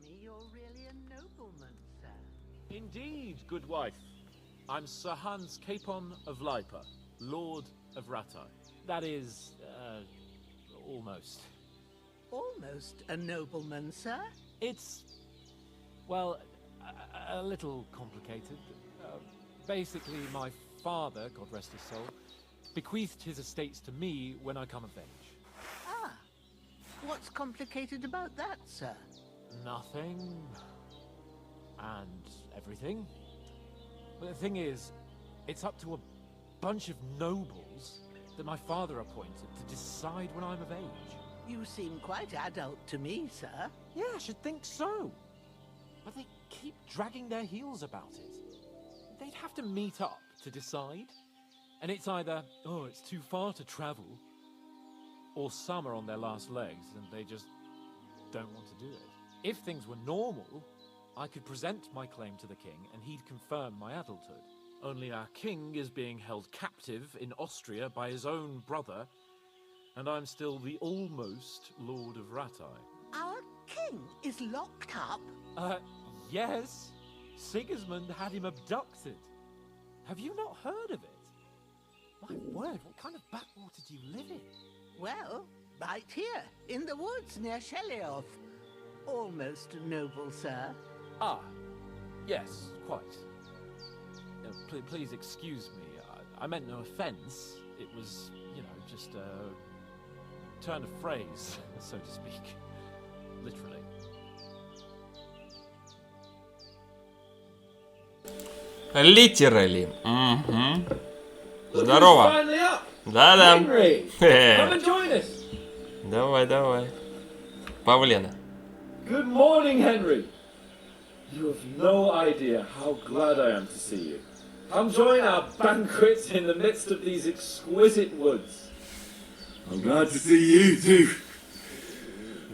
me you're really a nobleman, sir. Indeed, good wife. I'm Sir Hans Capon of Lipa, Lord of Ratai. That is, almost. Almost a nobleman, sir? It's, well, a little complicated. Basically, my father, God rest his soul, bequeathed his estates to me when I come of age. Ah, what's complicated about that, sir? Nothing. And everything. But the thing is, it's up to a bunch of nobles that my father appointed to decide when I'm of age. You seem quite adult to me, sir. Yeah, I should think so. But they keep dragging their heels about it. They'd have to meet up to decide. And it's either, oh, it's too far to travel, or some are on their last legs and they just don't want to do it. If things were normal, I could present my claim to the king and he'd confirm my adulthood. Only our king is being held captive in Austria by his own brother, and I'm still the almost Lord of Ratai. Our king is locked up? Yes. Sigismund had him abducted. Have you not heard of it? My word, what kind of backwater do you live in? Well, right here, in the woods near Sheliov. Almost noble, sir. Ah, yes, quite. Please excuse me. I meant no offense. It was, just a turn of phrase, so to speak. Literally. Literally. Угу. Здорово. Да-да. Давай, давай. Павлена. Good morning, Henry. You have no idea how glad I am to see you. Come join our banquet in the midst of these exquisite woods. I'm glad to see you too.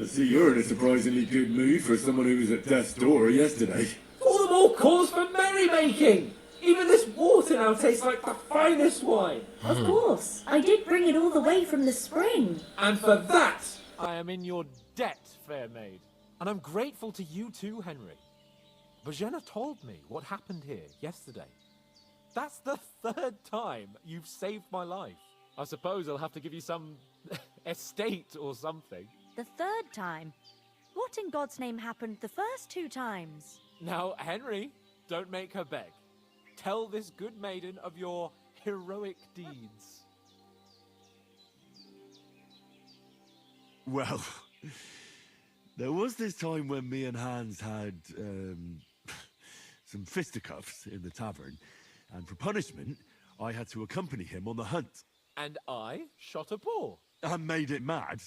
I see you're in a surprisingly good mood for someone who was at death's door yesterday. All the more cause for merrymaking! Even this water now tastes like the finest wine. Of course, I did bring it all the way from the spring. And for that, I am in your debt, fair maid. And I'm grateful to you too, Henry. Bojena told me what happened here yesterday. That's the third time you've saved my life. I suppose I'll have to give you some estate or something. The third time? What in God's name happened the first two times? Now, Henry, don't make her beg. Tell this good maiden of your heroic deeds. Well, there was this time when me and Hans had some fisticuffs in the tavern, and for punishment, I had to accompany him on the hunt. And I shot a boar. And made it mad.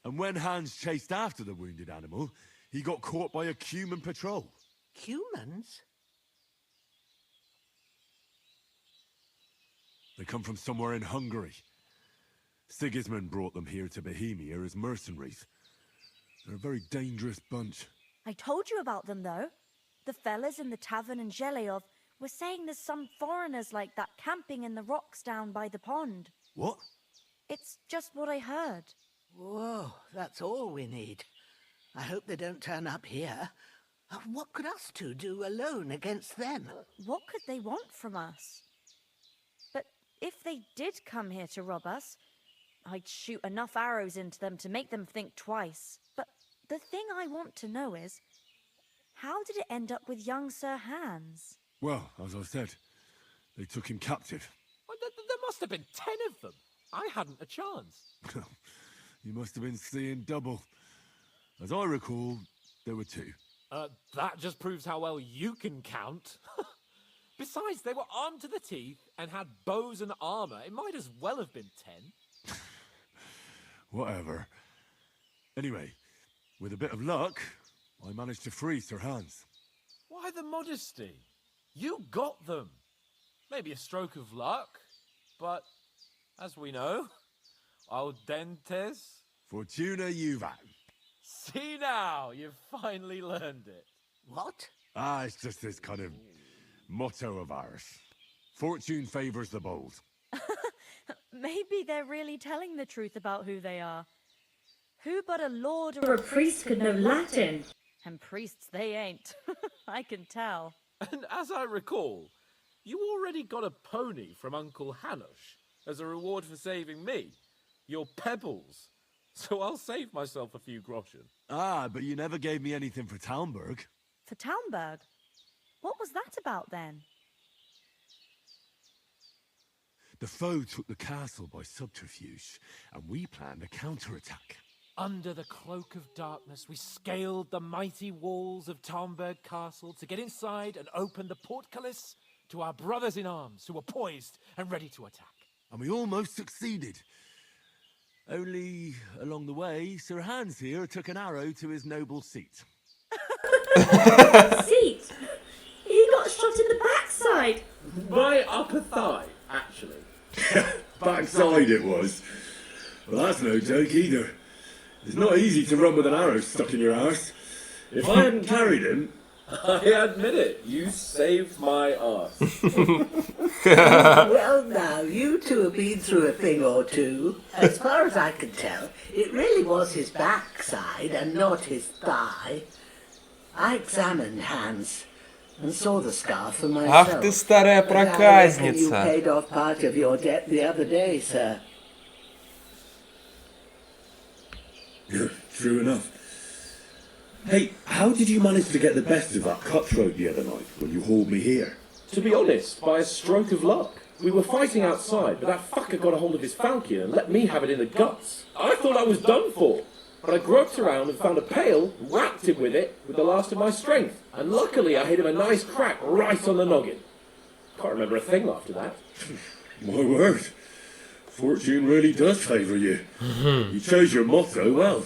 And when Hans chased after the wounded animal, he got caught by a Cuman patrol. Humans? They come from somewhere in Hungary. Sigismund brought them here to Bohemia as mercenaries. They're a very dangerous bunch. I told you about them, though. The fellas in the tavern in Zheleov were saying there's some foreigners like that camping in the rocks down by the pond. What? It's just what I heard. Whoa, that's all we need. I hope they don't turn up here. What could us two do alone against them? What could they want from us? But if they did come here to rob us, I'd shoot enough arrows into them to make them think twice. But the thing I want to know is, how did it end up with young Sir Hans? Well, as I said, they took him captive. Well, there must have been 10 of them. I hadn't a chance. You must have been seeing double. As I recall, there were 2. That just proves how well you can count. Besides, they were armed to the teeth and had bows and armor. It might as well have been 10. Whatever. Anyway, with a bit of luck, I managed to free Sir Hans. Why the modesty? You got them. Maybe a stroke of luck, but as we know, al dentes. Fortuna juvat. See now, you've finally learned it. What? It's just this kind of motto of ours. Fortune favors the bold. Maybe they're really telling the truth about who they are. Who but a lord or a priest could know Latin? And priests they ain't. I can tell. And as I recall, you already got a pony from Uncle Hanush as a reward for saving me. Your pebbles. So I'll save myself a few groschen. Ah, but you never gave me anything for Talmberg. For Talmberg? What was that about then? The foe took the castle by subterfuge, and we planned a counterattack. Under the cloak of darkness, we scaled the mighty walls of Talmberg Castle to get inside and open the portcullis to our brothers in arms who were poised and ready to attack. And we almost succeeded. Only, along the way, Sir Hans here took an arrow to his noble seat. Seat? He got shot in the backside. My upper thigh, actually. Backside it was. Well, that's no joke either. It's not easy to run with an arrow stuck in your arse. If I hadn't carried him... I admit it, you saved my arse. Well, now, you two have been through a thing or two. As far as I can tell, it really was his backside and not his thigh. I examined Hans and saw the scar for myself. Ах ты старая And I reckon you проказница. paid off part of your debt the other day, sir. True enough. Hey, how did you manage to get the best of that cutthroat the other night when you hauled me here? To be honest, by a stroke of luck. We were fighting outside, but that fucker got a hold of his falcon and let me have it in the guts. I thought I was done for. But I groped around and found a pail, whacked him with it with the last of my strength. And luckily I hit him a nice crack right on the noggin. Can't remember a thing after that. My word. Fortune really does favour you. You chose your motto well.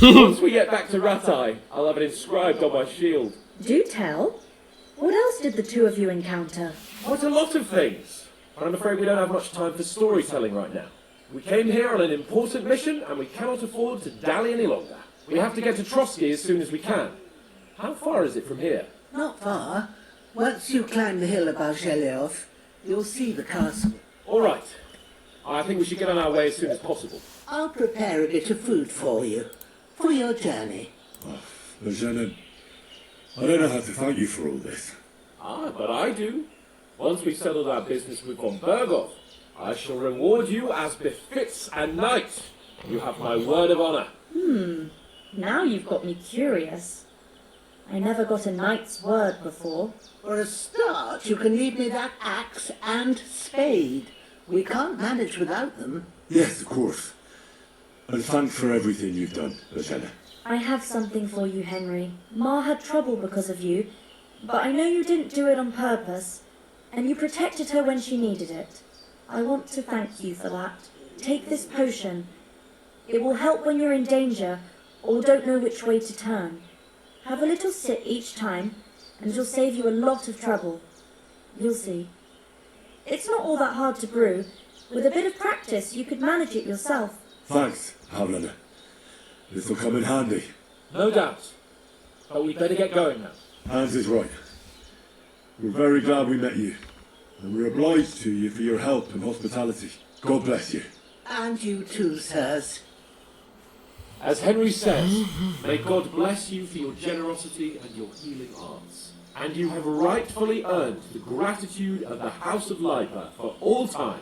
Once we get back to Ratai, I'll have it inscribed on my shield. Do tell. What else did the two of you encounter? Quite a lot of things. But I'm afraid we don't have much time for storytelling right now. We came here on an important mission, and we cannot afford to dally any longer. We have to get to Trotsky as soon as we can. How far is it from here? Not far. Once you climb the hill above Sheliov, you'll see the castle. All right. I think we should get on our way as soon as possible. I'll prepare a bit of food for you, for your journey. Lieutenant, I don't know how to thank you for all this. Ah, but I do. Once we've settled our business with von Berghoff, I shall reward you as befits a knight. You have my word of honor. Now you've got me curious. I never got a knight's word before. For a start, you can leave me that axe and spade. We can't manage without them. Yes, of course. And thanks for everything you've done, Lieutenant. I have something for you, Henry. Ma had trouble because of you, but I know you didn't do it on purpose, and you protected her when she needed it. I want to thank you for that. Take this potion. It will help when you're in danger or don't know which way to turn. Have a little sip each time, and it'll save you a lot of trouble. You'll see. It's not all that hard to brew. With a bit of practice, you could manage it yourself. Thanks, Havlana. This'll come in handy. No doubt. But we'd better get going now. Hans is right. We're very glad we met you. And we're obliged to you for your help and hospitality. God bless you. And you too, sirs. As Henry says, may God bless you for your generosity and your healing arts. And you have rightfully earned the gratitude of the House of Leipa for all time.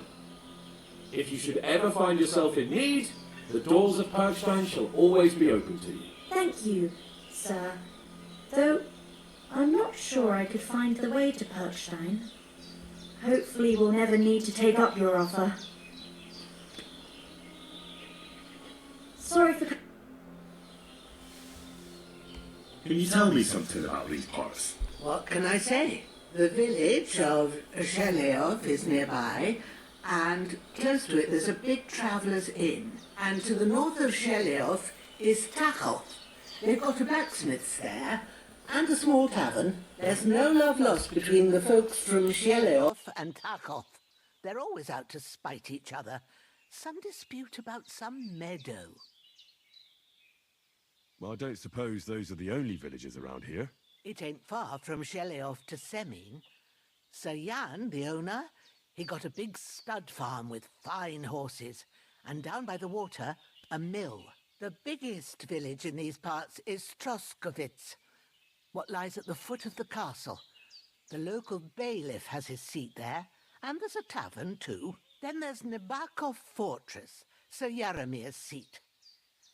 If you should ever find yourself in need, the doors of Perkstein shall always be open to you. Thank you, sir. Though, I'm not sure I could find the way to Perkstein. Hopefully we'll never need to take up your offer. Sorry for... Can you tell me something about these parts? What can I say? The village of Sheliov is nearby, and close to it there's a big traveller's inn. And to the north of Sheliov is Tachov. They've got a blacksmith's there, and a small tavern. There's no love lost between the folks from Sheliov and Tachov. They're always out to spite each other. Some dispute about some meadow. Well, I don't suppose those are the only villages around here. It ain't far from Sheliov to Semin. Sir Jan, the owner, he got a big stud farm with fine horses, and down by the water, a mill. The biggest village in these parts is Troskovitz, what lies at the foot of the castle. The local bailiff has his seat there, and there's a tavern too. Then there's Nebakov Fortress, Sir Yaramir's seat.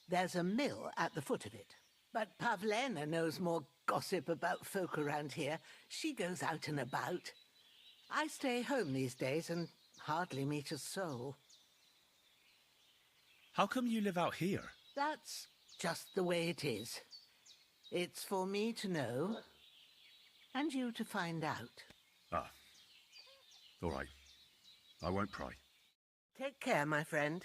There's a mill at the foot of it. But Pavlena knows more gossip about folk around here. She goes out and about. I stay home these days and hardly meet a soul. How come you live out here? That's just the way it is. It's for me to know, and you to find out. Ah. All right. I won't pry. Take care, my friend.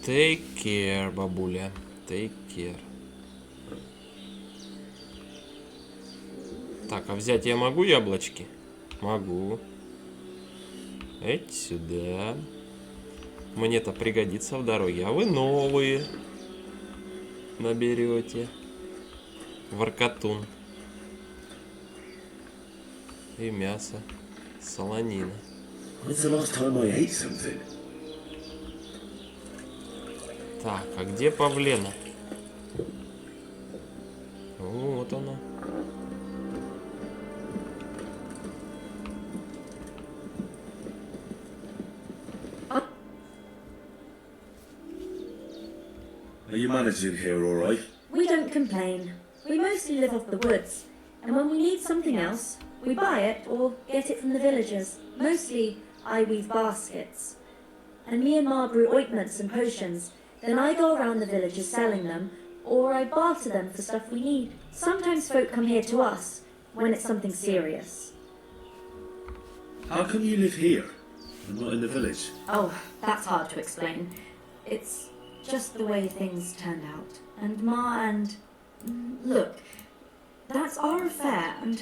Take care, бабуля. Take care. Так, а взять я могу яблочки? Могу. Эти сюда. Мне-то пригодится в дороге. А вы новые наберете. Воркотун. И мясо. Солонина. When's the last time I ate something? Так, а где Павлена? Вот она. Are you managing here all right? We don't complain. We mostly live off the woods, and when we need something else, we buy it or get it from the villagers. Mostly, I weave baskets. And me and Ma brew ointments and potions. Then I go around the villages selling them, or I barter them for stuff we need. Sometimes folk come here to us, when it's something serious. How come you live here and not in the village? Oh, that's hard to explain. It's just the way things turned out. And Ma and... Look, that's our affair, and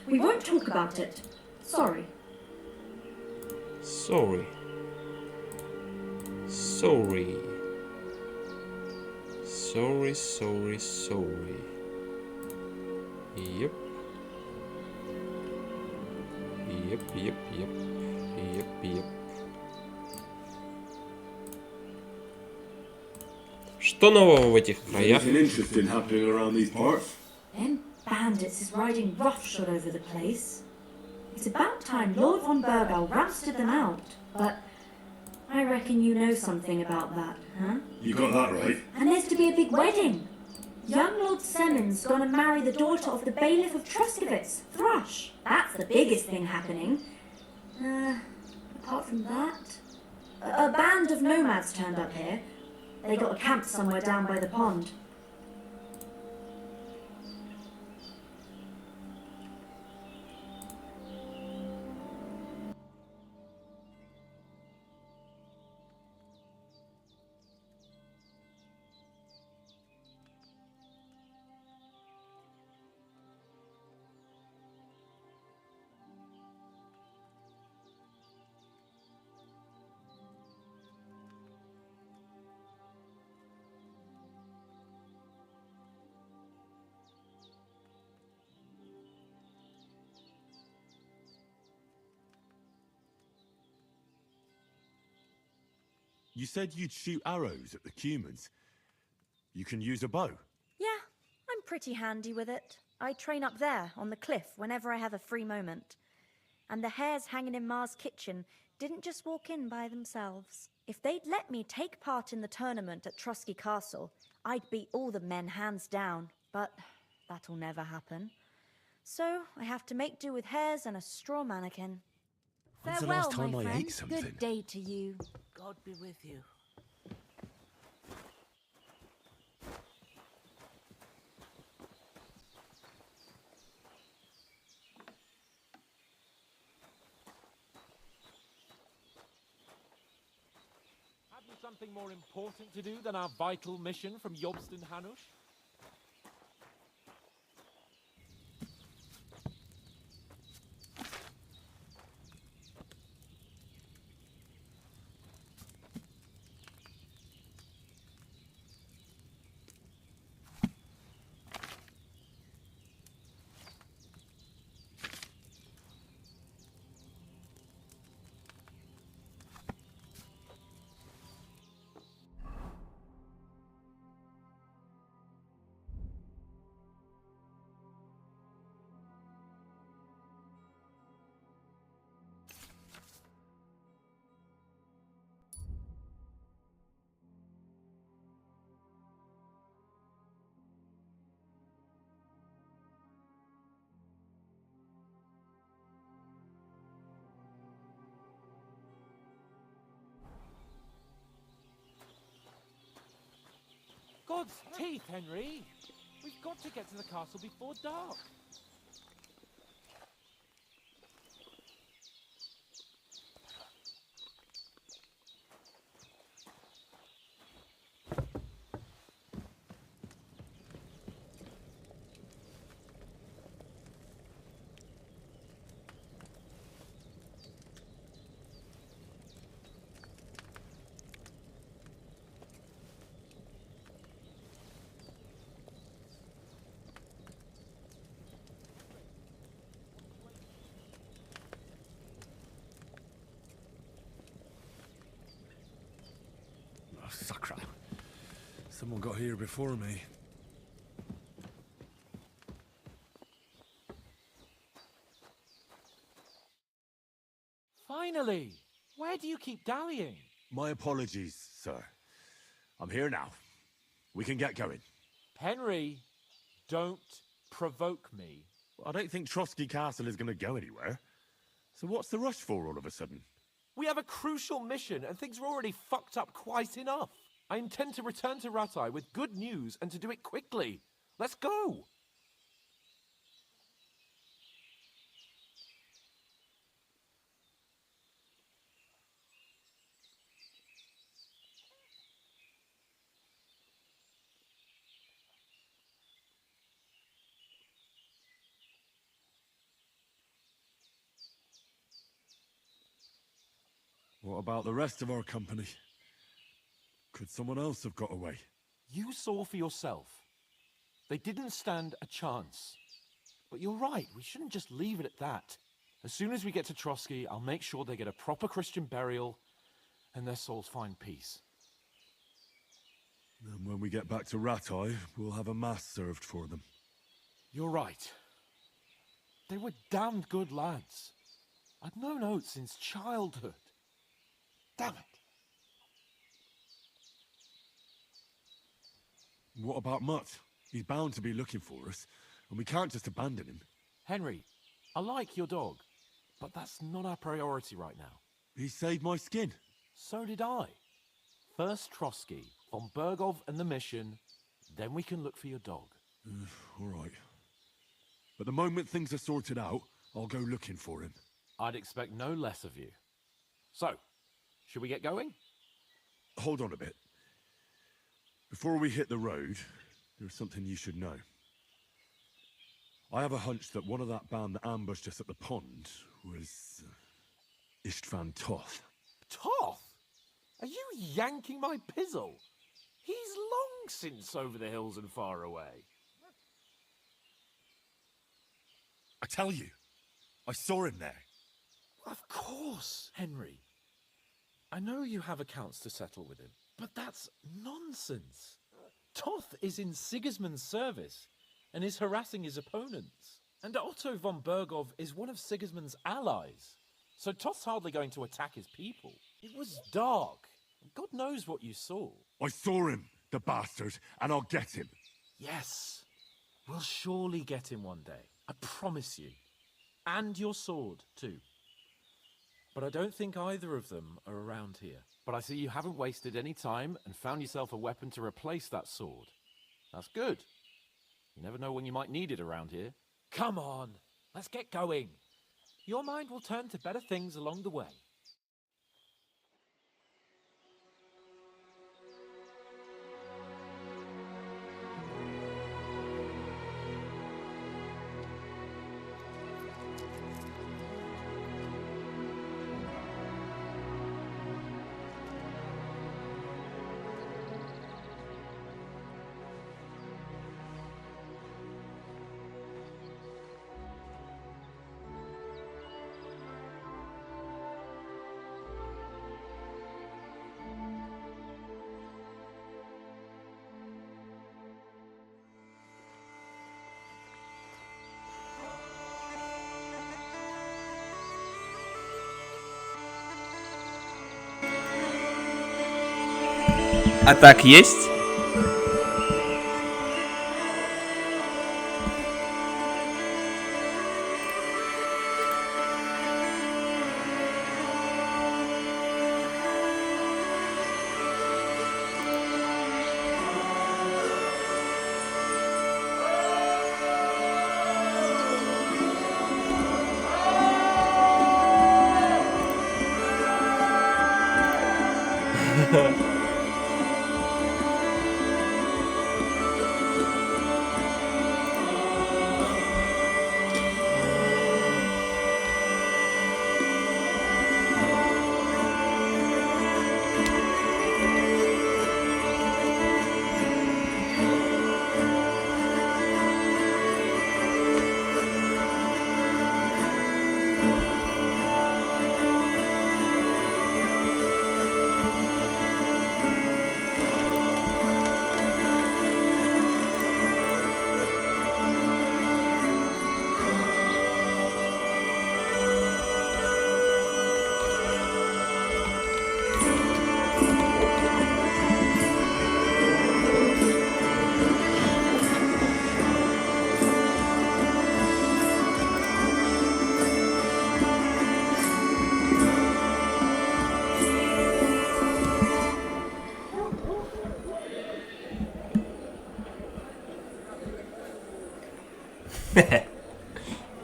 we won't talk about it. Sorry. Sorry. Sorry. Sorry, sorry, sorry. Yep. Yep, yep, yep. Yep, yep. Что нового в этих краях? Anything interesting happening around these parts? Them bandits is riding roughshod over the place. It's about time Lord von Burgau rousted them out, but I reckon you know something about that, huh? You got that right. And there's to be a big wedding. Young Lord Semon's gonna marry the daughter of the bailiff of Troskovitz, Thrush. That's the biggest thing happening. Apart from that, a band of nomads turned up here. They got a camp somewhere down by the pond. You said you'd shoot arrows at the humans. You can use a bow. Yeah, I'm pretty handy with it. I train up there on the cliff whenever I have a free moment. And the hares hanging in Ma's kitchen didn't just walk in by themselves. If they'd let me take part in the tournament at Trosky Castle, I'd beat all the men hands down. But that'll never happen. So I have to make do with hares and a straw mannequin. When's the Farewell, last time my I friend. ate something? Good day to you. God be with you. Have you something more important to do than our vital mission from Jobst and Hanush? God's teeth, Henry! We've got to get to the castle before dark. Oh, sacre. Someone got here before me. Finally! Where do you keep dallying? My apologies, sir. I'm here now. We can get going. Henry, don't provoke me. I don't think Trotsky Castle is going to go anywhere. So what's the rush for all of a sudden? We have a crucial mission and things are already fucked up quite enough. I intend to return to Rattay with good news and to do it quickly. Let's go! What about the rest of our company? Could someone else have got away? You saw for yourself. They didn't stand a chance. But you're right, we shouldn't just leave it at that. As soon as we get to Trotsky, I'll make sure they get a proper Christian burial and their souls find peace. And when we get back to Rattay, we'll have a mass served for them. You're right. They were damned good lads. I've known Oates since childhood. Damn it. What about Mutt? He's bound to be looking for us, and we can't just abandon him. Henry, I like your dog, but that's not our priority right now. He saved my skin. So did I. First Trotsky, von Bergov and the mission, then we can look for your dog. All right. But the moment things are sorted out, I'll go looking for him. I'd expect no less of you. So, should we get going? Hold on a bit. Before we hit the road, there's something you should know. I have a hunch that one of that band that ambushed us at the pond was Istvan Toth. Toth? Are you yanking my pizzle? He's long since over the hills and far away. I tell you, I saw him there. Of course, Henry. I know you have accounts to settle with him, but that's nonsense. Toth is in Sigismund's service and is harassing his opponents. And Otto von Bergov is one of Sigismund's allies. So Toth's hardly going to attack his people. It was dark. God knows what you saw. I saw him, the bastard, and I'll get him. Yes, we'll surely get him one day. I promise you. And your sword, too. But I don't think either of them are around here. But I see you haven't wasted any time and found yourself a weapon to replace that sword. That's good. You never know when you might need it around here. Come on, let's get going. Your mind will turn to better things along the way. А так есть?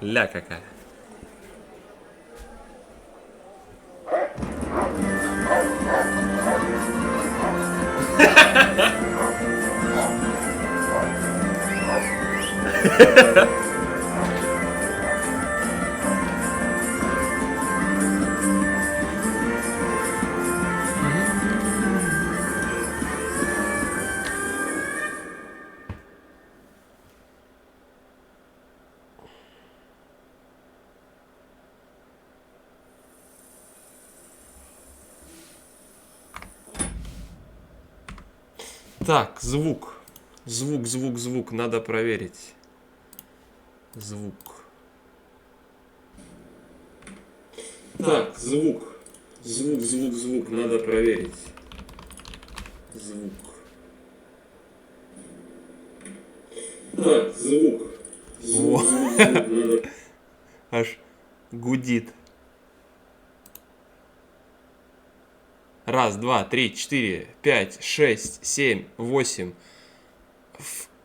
Ля какая. Так, звук. Звук. Надо проверить. Звук. Так, звук. Звук. Надо проверить. Звук. Так, звук. Звук. Надо... Аж гудит. Раз, два, три, четыре, пять, шесть, семь, восемь.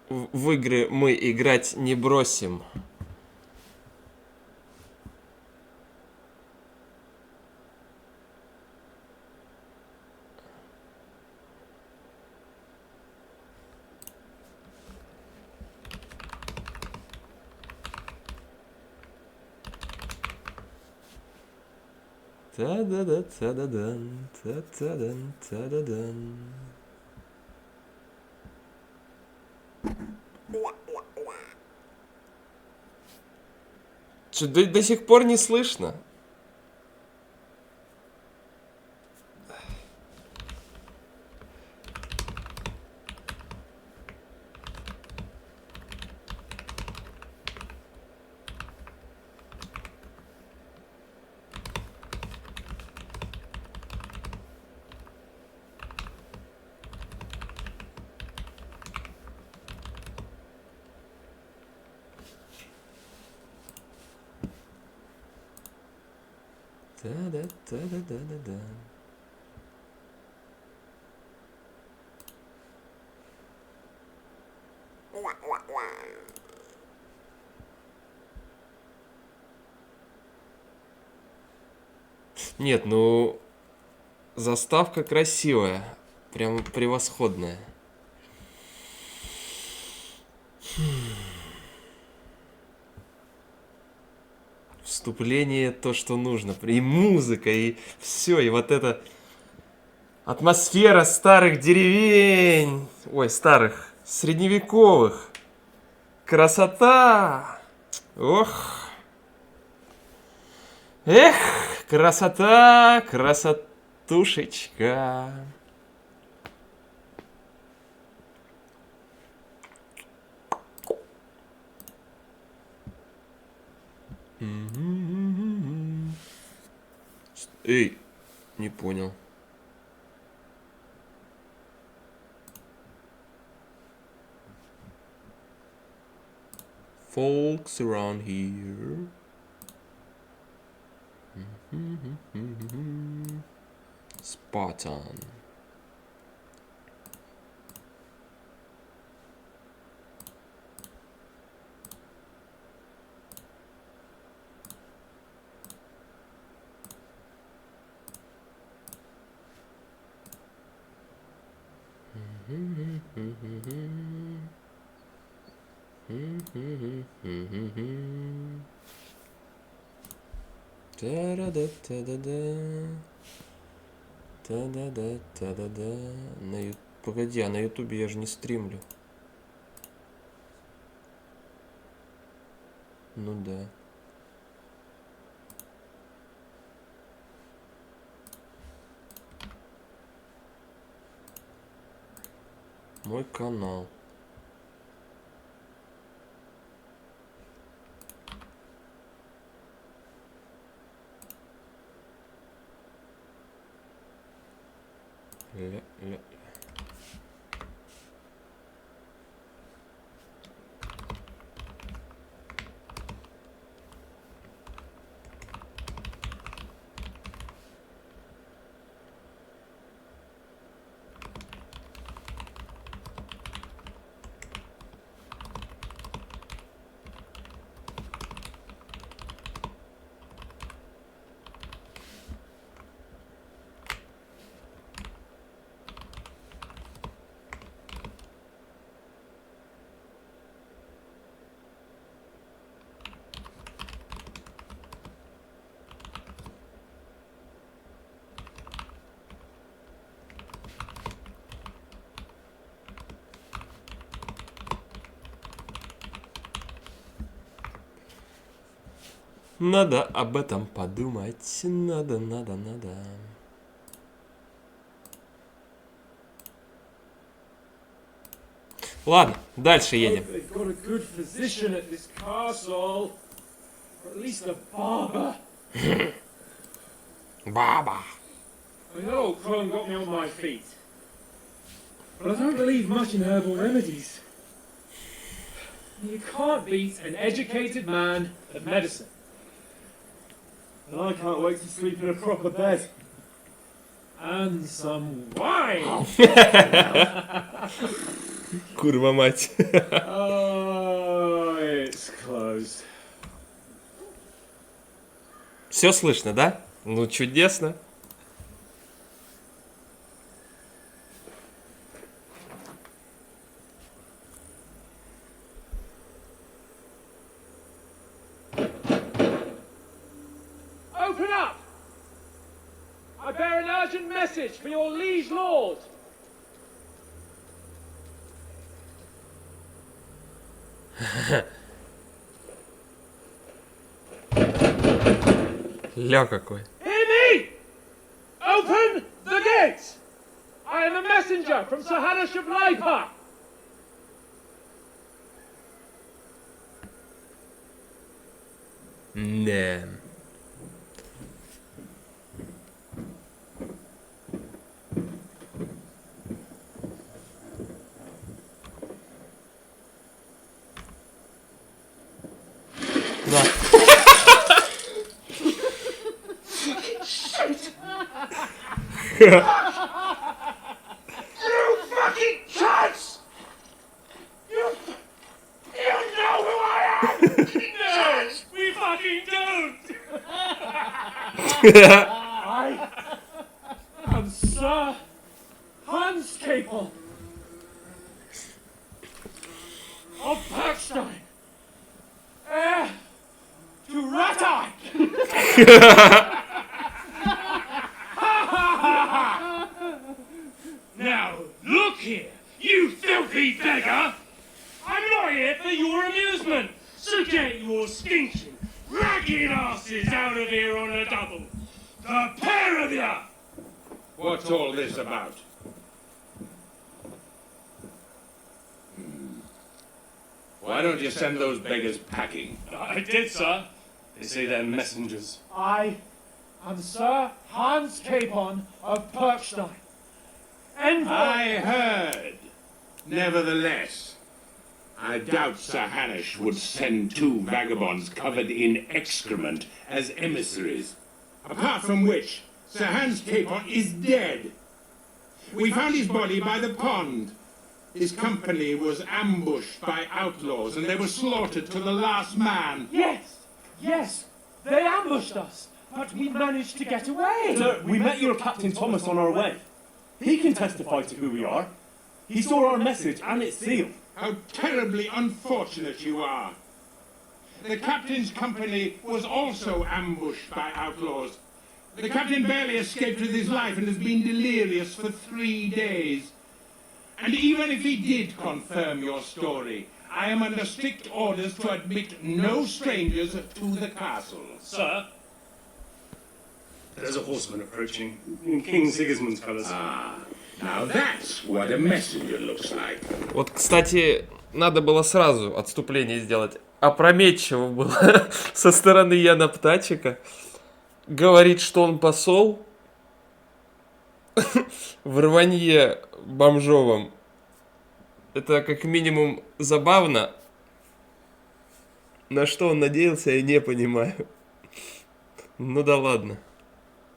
В игры мы играть не бросим. Та-да-да, та-да-дан, та-та-дан, та-да-дан. Что, до сих пор не слышно? Та-да-та-да-да-да-да. Нет, ну заставка красивая, прям превосходная. Вступление то, что нужно. И музыка, и все, и вот эта атмосфера старых деревень. Ой, старых, средневековых. Красота! Ох! Эх, красота, красотушечка. Эй, не понял. Folks around here. Spot on. Та-да-да-та-да-да. Та-да-да-та-да-да. Погоди, а на ютубе я же не стримлю. Ну да. Мой канал. Ля-ля. Надо об этом подумать. Надо. Ладно, дальше едем. They've got a good physician at this castle. Or at least a barber. Баба. I know Crone got me on my feet. But I don't believe much in herbal remedies. You can't beat an educated man at medicine. And I can't wait to sleep in a proper bed. And some wine! Курва мать. Oh, it's closed. Все слышно, да? Ну, чудесно. Open up! I bear an urgent message for your liege lord. Ля какой. Hear me! Open the gate! I am a messenger from Sir Hanish of Leipa. Не. Да. You fucking cunts! You know who I am! No, we fucking don't! I am Sir Hans Capel of Bergstein, heir to Ratai! Now, look here, you filthy beggar! I'm not here for your amusement, so get your stinking, ragged asses out of here on a double! The pair of ya! What's all this about? Why don't you send those beggars packing? I did, sir. They say they're messengers. I am Sir Hans Capon of Perkstein. Envoy! I heard. Nevertheless, I doubt Sir Hanish would send two vagabonds covered in excrement as emissaries. Apart from which, Sir Hans Capon is dead. We found his body by the pond. His company was ambushed by outlaws and they were slaughtered to the last man. Yes, they ambushed us, but we managed to get away. Sir, we met your Captain Thomas on our way. He can testify to who we are. He saw our message and it's sealed. How terribly unfortunate you are. The captain's company was also ambushed by outlaws. The captain barely escaped with his life and has been delirious for 3 days. And even if he did confirm your story, I am under strict orders to admit no strangers to the castle. Sir, there's a horseman approaching in King Sigismund's colours. Now that's what a messenger looks like. Вот, кстати, надо было сразу отступление сделать. Опрометчиво было со стороны Яна Птачика. Говорит, что он посол в рванье бомжовом. Это как минимум забавно. На что он надеялся, я не понимаю. Ну да ладно.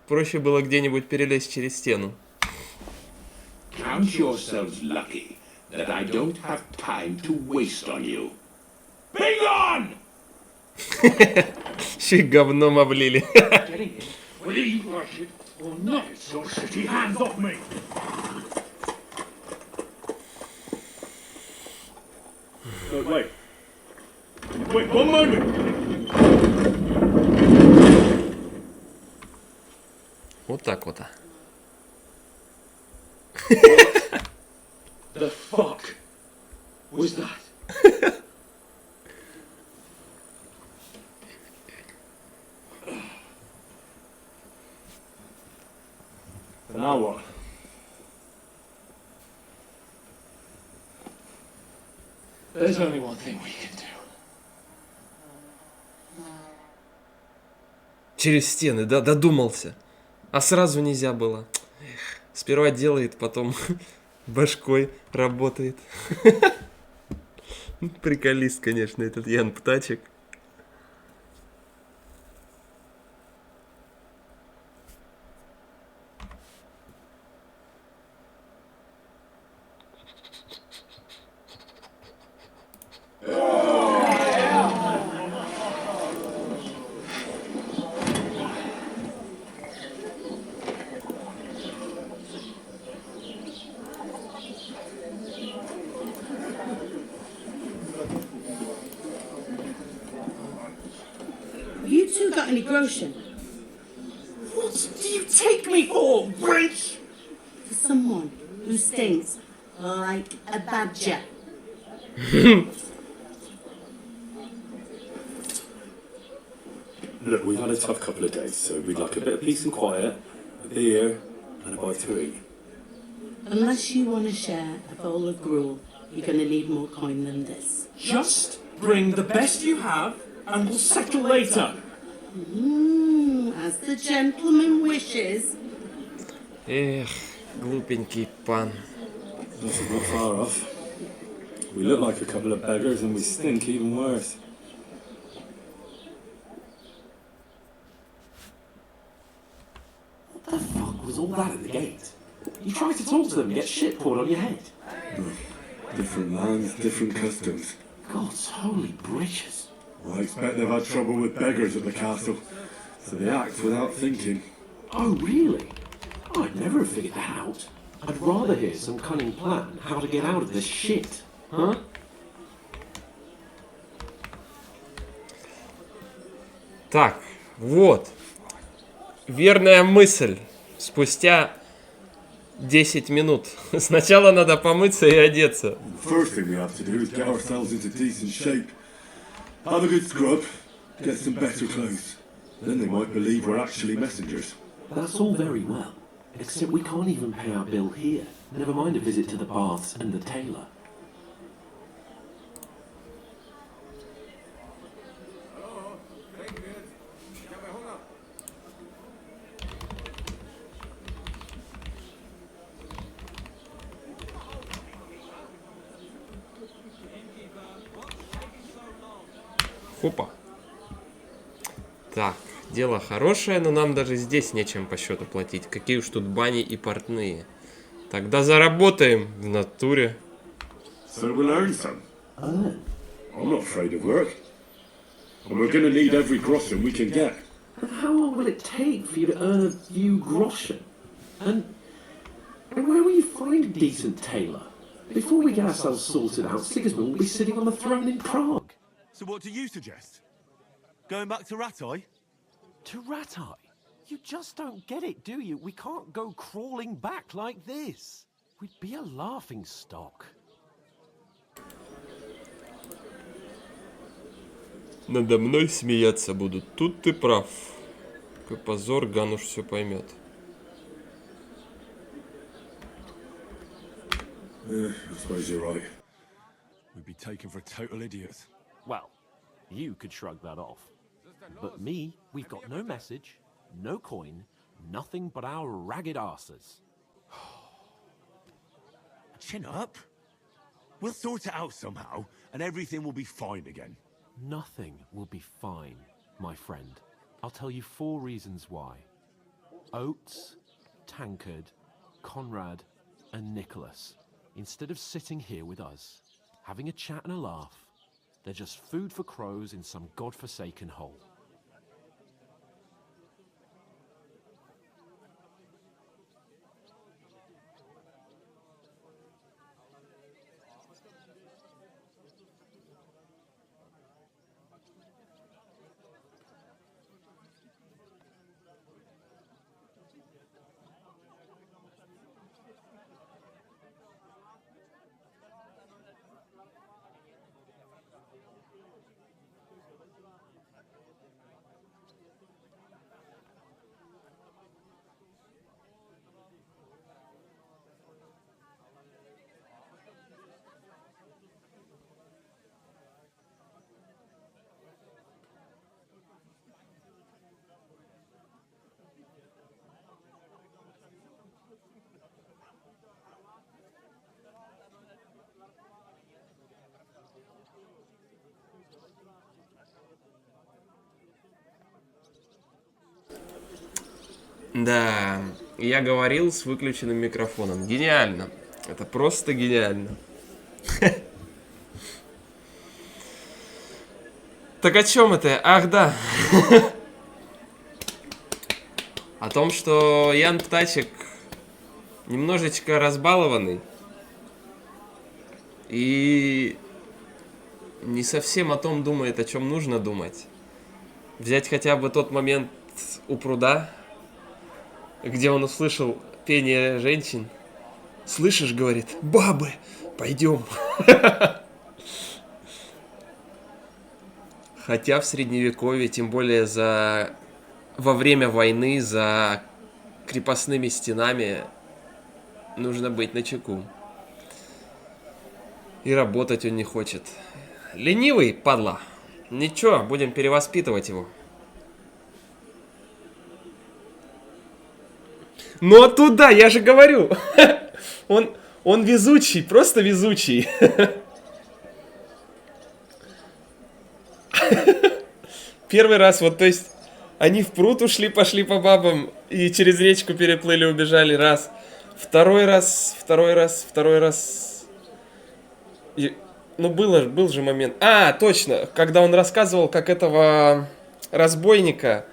Проще было где-нибудь перелезть через стену. Count yourselves lucky that I don't have time to waste on you. Be gone! Еще и говном облили. Getting in, whether you like it or not, your shitty hands off me! Wait. Wait, one moment! Вот так вот. The fuck was that? Now what? There's only one thing we can do. Через стены, да, додумался. А сразу нельзя было. Эх, сперва делает, потом башкой работает. Приколист, конечно, этот Ян Птачек. Have you two got any groschen? What do you take me for, wench? For someone who stings like a badger. Look, we've had a tough couple of days, so we'd like a bit of peace and quiet, a beer, and a bite to eat. Unless you want to share a bowl of gruel, you're going to need more coin than this. Just bring the best you have, and we'll settle later. As the gentleman wishes. Эх, глупенький пан. That's not far off. We look like a couple of beggars, and we stink even worse. What the fuck was all that at the gate? You tried to talk to them and get shit poured on your head. Different lands, different customs. God's holy britches. I expect they've had trouble with beggars at the castle, so they act without thinking. Oh, really? I'd never have figured that out. I'd rather hear some cunning plan how to get out of this shit. Huh? Так, вот. Верная мысль. Спустя 10 минут. Сначала надо помыться и одеться. First thing we have to do is get ourselves into decent shape. Have a good scrub, get some better clothes. Then they might believe we're actually messengers. That's all very well. Except we can't even pay our bill here. Never mind a visit to the baths and the tailor. Опа. Так, дело хорошее, но нам даже здесь нечем по счету платить. Какие уж тут бани и портные. Тогда заработаем в натуре. So we'll earn some. I'm not afraid of work. And we're going to need every groschen we can get. And how long will it take for you to earn a few groschen? And where will you find a decent tailor? Before we get ourselves sorted out, Sigismund will be sitting on the throne in Prague. So what do you suggest? Going back to Ratai? To Ratai? You just don't get it, do you? We can't go crawling back like this. We'd be a laughing stock. Надо мной смеяться будут. Тут ты прав. Какой позор, Гануш все поймет. I suppose you're right. We'd be taken for total idiots. Well, you could shrug that off. But me, we've got no message, no coin, nothing but our ragged arses. Chin up. We'll sort it out somehow, and everything will be fine again. Nothing will be fine, my friend. I'll tell you 4 reasons why. Oates, Tankard, Conrad, and Nicholas. Instead of sitting here with us, having a chat and a laugh, they're just food for crows in some godforsaken hole. Да, я говорил с выключенным микрофоном. Гениально. Это просто гениально. Так о чем это? Ах, да. О том, что Ян Птачек немножечко разбалованный. И не совсем о том думает, о чем нужно думать. Взять хотя бы тот момент у пруда, где он услышал пение женщин. Слышишь, говорит, бабы, пойдем. Хотя в средневековье, тем более во время войны за крепостными стенами, нужно быть начеку. И работать он не хочет. Ленивый, падла. Ничего, будем перевоспитывать его. Ну оттуда, я же говорю. Он везучий, просто везучий. Первый раз, вот, то есть, они в пруд ушли, пошли по бабам, и через речку переплыли, убежали, раз. Второй раз. И, ну, был же момент. А, точно, когда он рассказывал, как этого разбойника,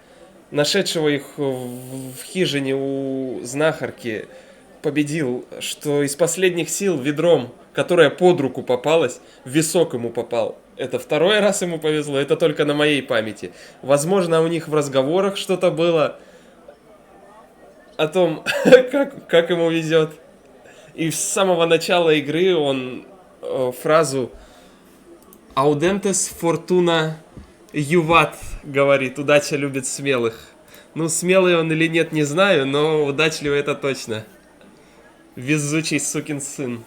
нашедшего их в хижине у знахарки, победил, что из последних сил ведром, которое под руку попалось, в висок ему попал. Это второй раз ему повезло, это только на моей памяти. Возможно, у них в разговорах что-то было о том, как ему везет. И с самого начала игры он фразу «Audentes fortuna juvat» говорит, удача любит смелых. Ну, смелый он или нет, не знаю, но удачливый это точно. Везучий сукин сын.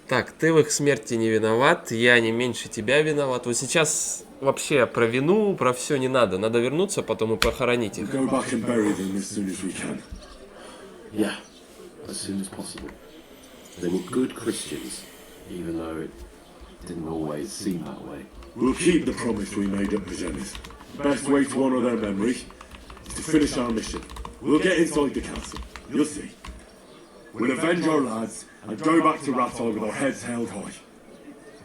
Так, ты в их смерти не виноват, я не меньше тебя виноват. Вот сейчас вообще про вину, про все не надо. Надо вернуться потом и похоронить их. Yeah, as soon as possible. They were good Christians, even though it didn't always seem that way. We'll keep the promise we made at the Zenith. The best way to honour their memory is to finish our mission. We'll get inside the castle. You'll see. We'll avenge our lads and go back to Rathol with our heads held high.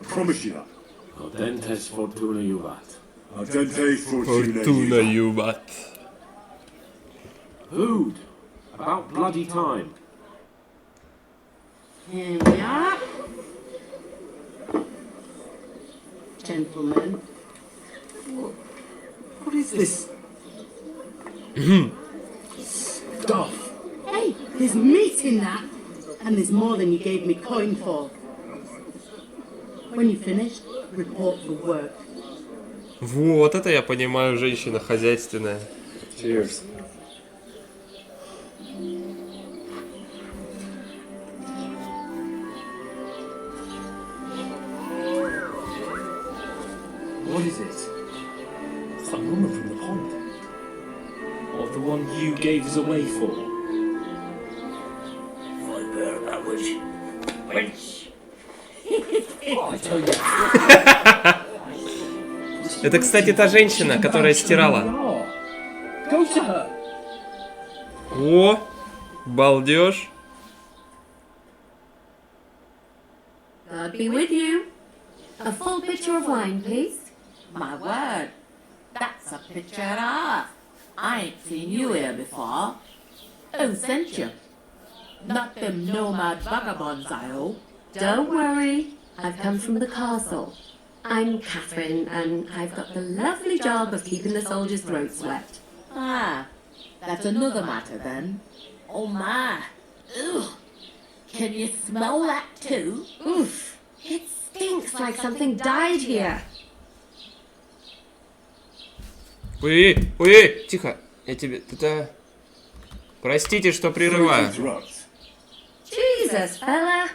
I promise you that. Audentes fortuna juvat. Audentes fortuna Fortuna juvat. juvat. Food! About bloody time. Here we are. Gentlemen. What is this? Stuff. Hey, there's meat in that. And there's more than you gave me coin for. When you finished, report for work. Вот это я понимаю, женщина хозяйственная. Cheers. What is it? It's that woman from the pond. Or the one you gave us away for. Это, кстати, та женщина, которая стирала. О, балдеж. God be with you. A full pitcher of wine, please. My word, that's a picture of art. I ain't seen you here before. Who sent you? Not them nomad vagabonds, I hope. Don't worry. I've come from the castle. I'm Catherine, and I've got the lovely job of keeping the soldiers' throats wet. Ah, that's another matter then. Oh my. Ugh. Can you smell that too? Oof! It stinks like something died here. Ой, ой, тихо. Я тебе... Это... Простите, что прерываю. Jesus, fella.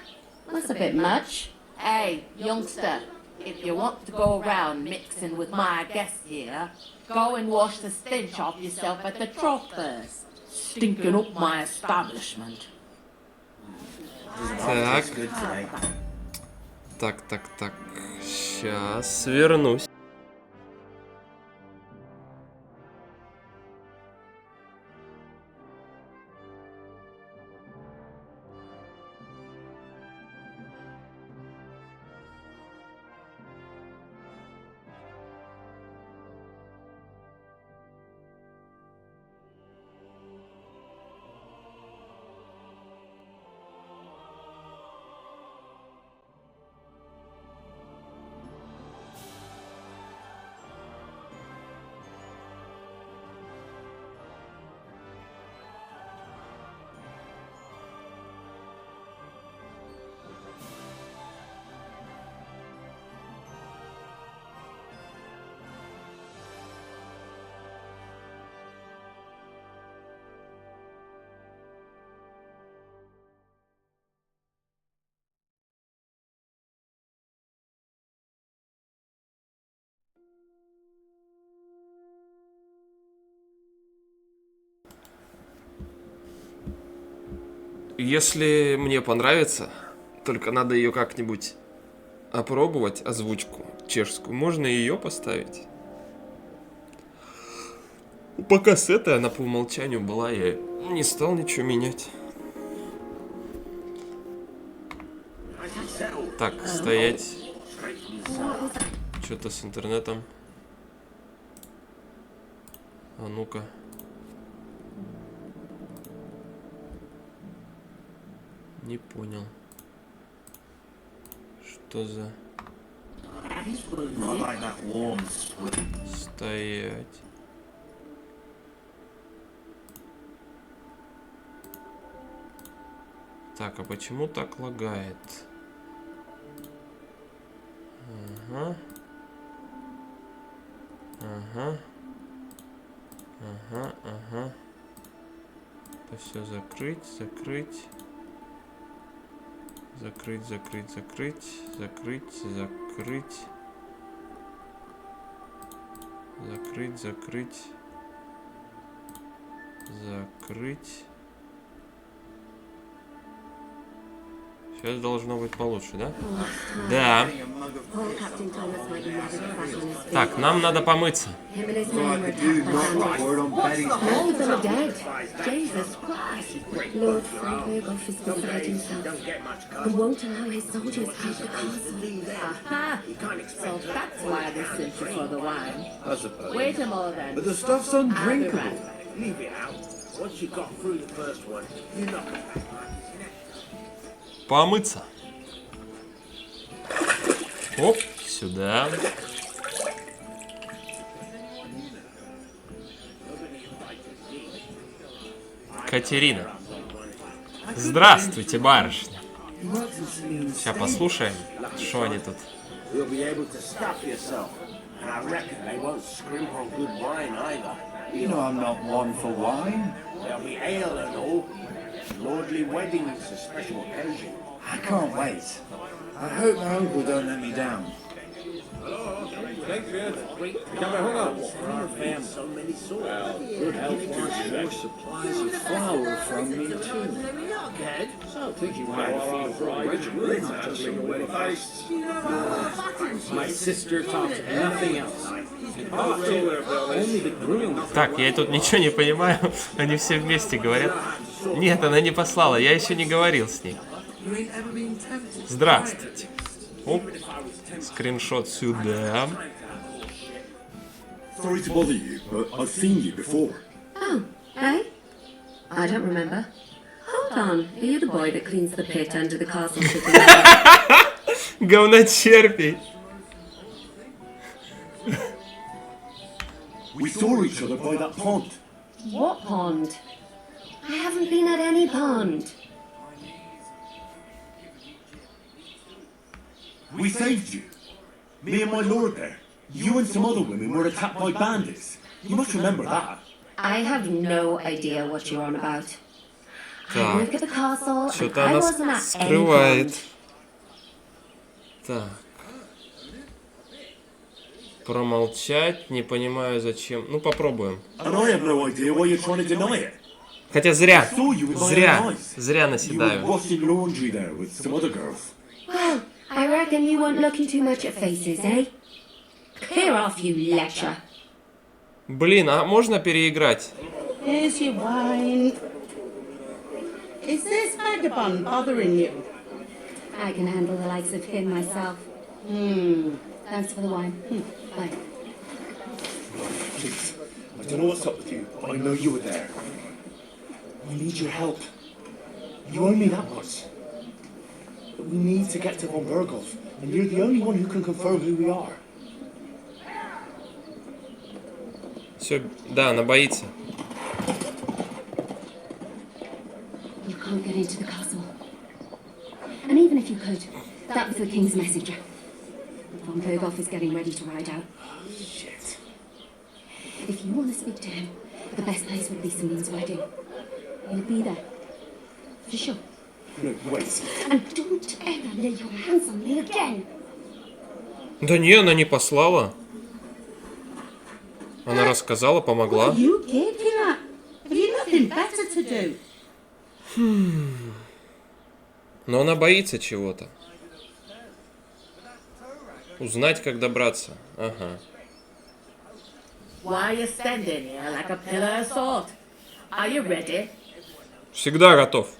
That's a bit much. Hey, youngster, if you want to go around mixing with my guests here, go and wash the stench off yourself at the trough first. Stinking up my establishment. Так. Сейчас вернусь. Если мне понравится, только надо ее как-нибудь опробовать, озвучку чешскую, можно ее поставить. Пока с этой она по умолчанию была, я не стал ничего менять. Так, стоять. Что-то с интернетом. А ну-ка. Не понял. Что за... Стоять. Так, а почему так лагает? Ага. Ага. Ага, ага. Это все закрыть, закрыть. Закрыть, закрыть, закрыть. Закрыть, закрыть. Закрыть, закрыть. Закрыть. Сейчас должно быть получше, да? Да. Так, нам надо помыться. Помыться. Оп, сюда. Катерина. Здравствуйте, барышня. Сейчас послушаем, что они тут. You know I'm not one for wine. There'll be ale and all. Lordly weddings, a special occasion. I can't wait. I hope my uncle don't let me down. So many swords. Good health wants more supplies of flour from me too. So think you might feel My sister talks nothing else. Only the groom. Так, я тут ничего не понимаю. Они все вместе говорят. Нет, она не послала. Я еще не говорил с ней. Здравствуйте. Оп. Скриншот сюда. Sorry to bother you, but I've seen you before. Oh, eh? I don't remember. Hold on, are you the boy that cleans the pit under the castle? Говночерпий. We saw each other by that pond. What pond? I haven't been at any pond. We saved you. Me and my lord there. You and some other women were attacked by bandits. You must remember that. I have no idea what you're on about. I Так, work at the castle and что-то I она wasn't at any скрывает. pond. Так. Промолчать, не понимаю зачем. Ну, попробуем. And I have no idea why you're trying to deny it. Хотя зря. I saw you with my own Зря. eyes. Зря You were наседаю. washing laundry there with some other girls. Well, I reckon you weren't looking too much at faces, eh? Clear off, you lecher. Блин, а можно переиграть? Here's your wine. Is this vagabond bothering you? I can handle the likes of him myself. Thanks for the wine. Bye. Please, I don't know what's up with you, but I know you were there. We need your help. You owe me that much. But we need to get to Von Berghoff, and you're the only one who can confirm who we are. Все, да, она боится. You can't get into the castle. And even if you could, that was the king's messenger. Von Berghoff is getting ready to ride out. Shit. If you want to speak to him, the best place would be Selene's wedding. He'll be there. For sure. No, wait. And don't ever lay your hands on me again. Да не, она не послала. Она рассказала, помогла. What are you gaping at? Have you nothing better to do? Но она боится чего-то. Узнать, как добраться. Ага. Why are you standing here like a pillar of salt? Are you ready? Всегда готов.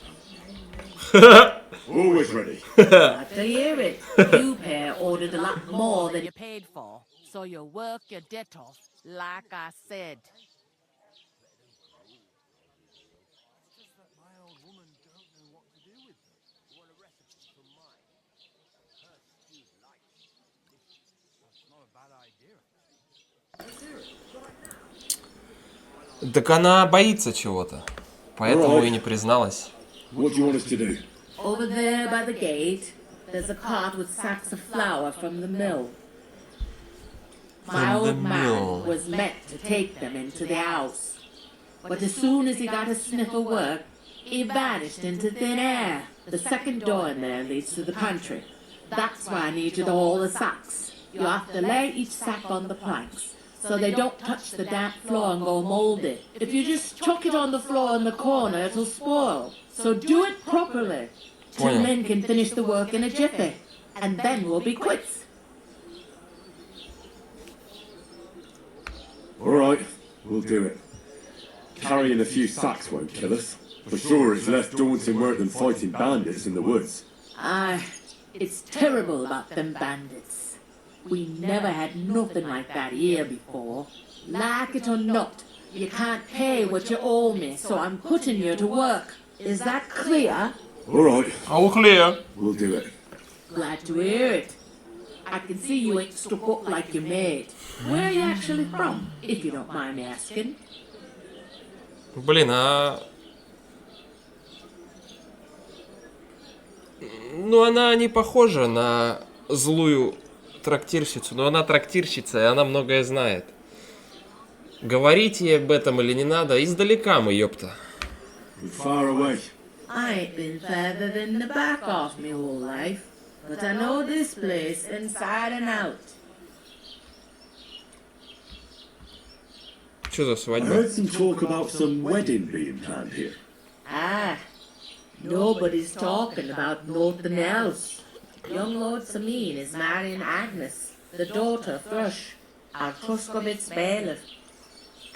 Always ready. Glad to hear it. You pair ordered a lot more than you paid for, so you work your debt off, like I said. Так она боится чего-то. Поэтому и не призналась. What do you want us to do? Over there by the gate, there's a cart with sacks of flour from the mill. My old man was meant to take them into the house. But as soon as he got a sniff of work, he vanished into thin air. The second door in there leads to the pantry. That's why I need you to haul the sacks. You have to lay each sack on the planks, so they don't touch the damp floor and go mouldy. If you just chuck it on the floor in the corner, it'll spoil. So do it properly. Two men can finish the work in a jiffy, and then we'll be quits. All right, we'll do it. Carrying a few sacks won't kill us. For sure, it's less daunting work than fighting bandits in the woods. Aye, it's terrible about them bandits. We never had nothing like that here before. Like it or not, you can't pay what you owe me, so I'm putting you to work. Is that clear? All right. All clear. We'll do it. Glad to hear it. I can see you ain't stuck up like your mate. Where are you actually from, if you don't mind me asking? Блин, а... Ну, она не похожа на злую трактирщицу, но она трактирщица, и она многое знает. Говорить ей об этом или не надо, издалека мы, ёпта. Far away. I ain't been further than the back of me whole life, but I know this place inside and out. Что за I свадьба? heard some talk about some wedding being planned here. Ah, nobody's talking about nothing else. Young Lord Sameen is marrying Agnes, the daughter of Thrush, our Truscovitz bailiff.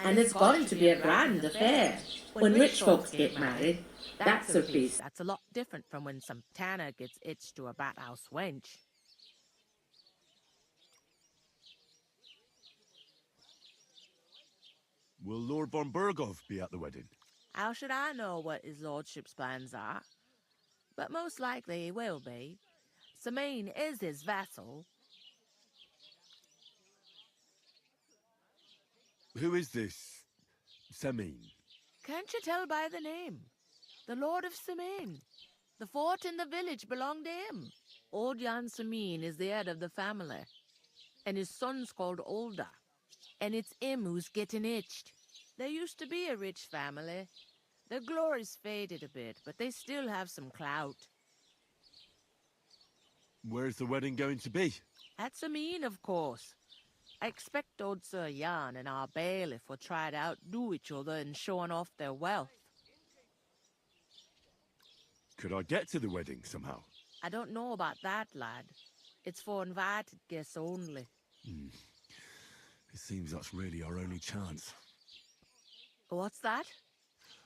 And it's going to be a grand affair. When rich folks get married, that's a piece. That's a lot different from when some tanner gets itched to a bathouse wench. Will Lord von Burgov be at the wedding? How should I know what his lordship's plans are? But most likely he will be. Sameen is his vassal. Who is this Sameen? Can't you tell by the name? The Lord of Sameen. The fort and the village belong to him. Old Jan Sameen is the head of the family. And his son's called Olda. And it's him who's getting itched. There used to be a rich family. Their glory's faded a bit, but they still have some clout. Where's the wedding going to be? At Sameen, of course. I expect old Sir Jan and our bailiff will try to outdo each other in showing off their wealth. Could I get to the wedding somehow? I don't know about that, lad. It's for invited guests only. It seems that's really our only chance. What's that?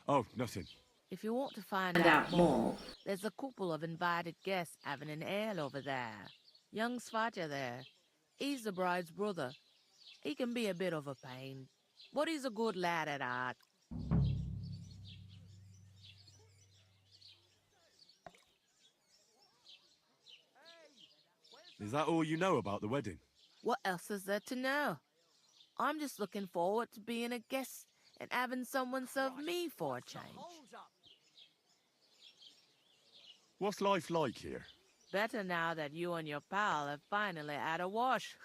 Oh, nothing. If you want to find out more, there's a couple of invited guests having an ale over there. Young Svatja there. He's the bride's brother. He can be a bit of a pain, but he's a good lad at heart. Is that all you know about the wedding? What else is there to know? I'm just looking forward to being a guest and having someone serve me for a change. What's life like here? Better now that you and your pal have finally had a wash.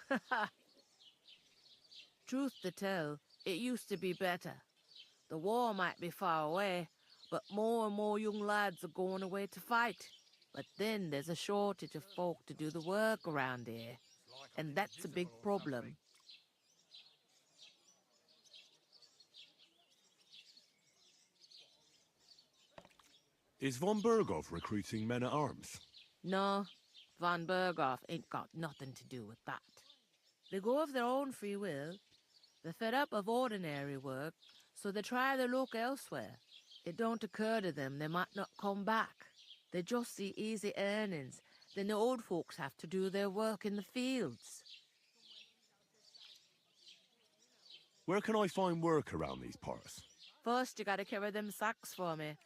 Truth to tell, it used to be better. The war might be far away, but more and more young lads are going away to fight. But then there's a shortage of folk to do the work around here, and that's a big problem. Is von Berghoff recruiting men-at-arms? No, von Berghoff ain't got nothing to do with that. They go of their own free will. They're fed up of ordinary work, so they try their luck elsewhere. It don't occur to them they might not come back. They just see easy earnings. Then the old folks have to do their work in the fields. Where can I find work around these parts? First, you gotta carry them sacks for me,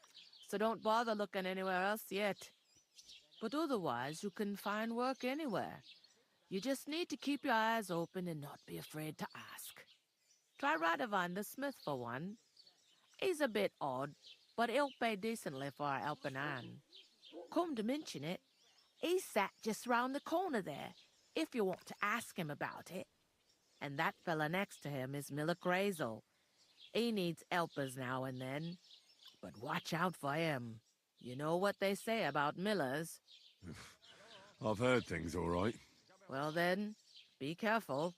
so don't bother looking anywhere else yet. But otherwise, you can find work anywhere. You just need to keep your eyes open and not be afraid to ask. Try Radovan the smith for one. He's a bit odd, but he'll pay decently for a helping hand. Come to mention it, he's sat just round the corner there, if you want to ask him about it. And that fella next to him is Miller Crazel. He needs helpers now and then, but watch out for him. You know what they say about Millers. I've heard things, all right. Well then, be careful.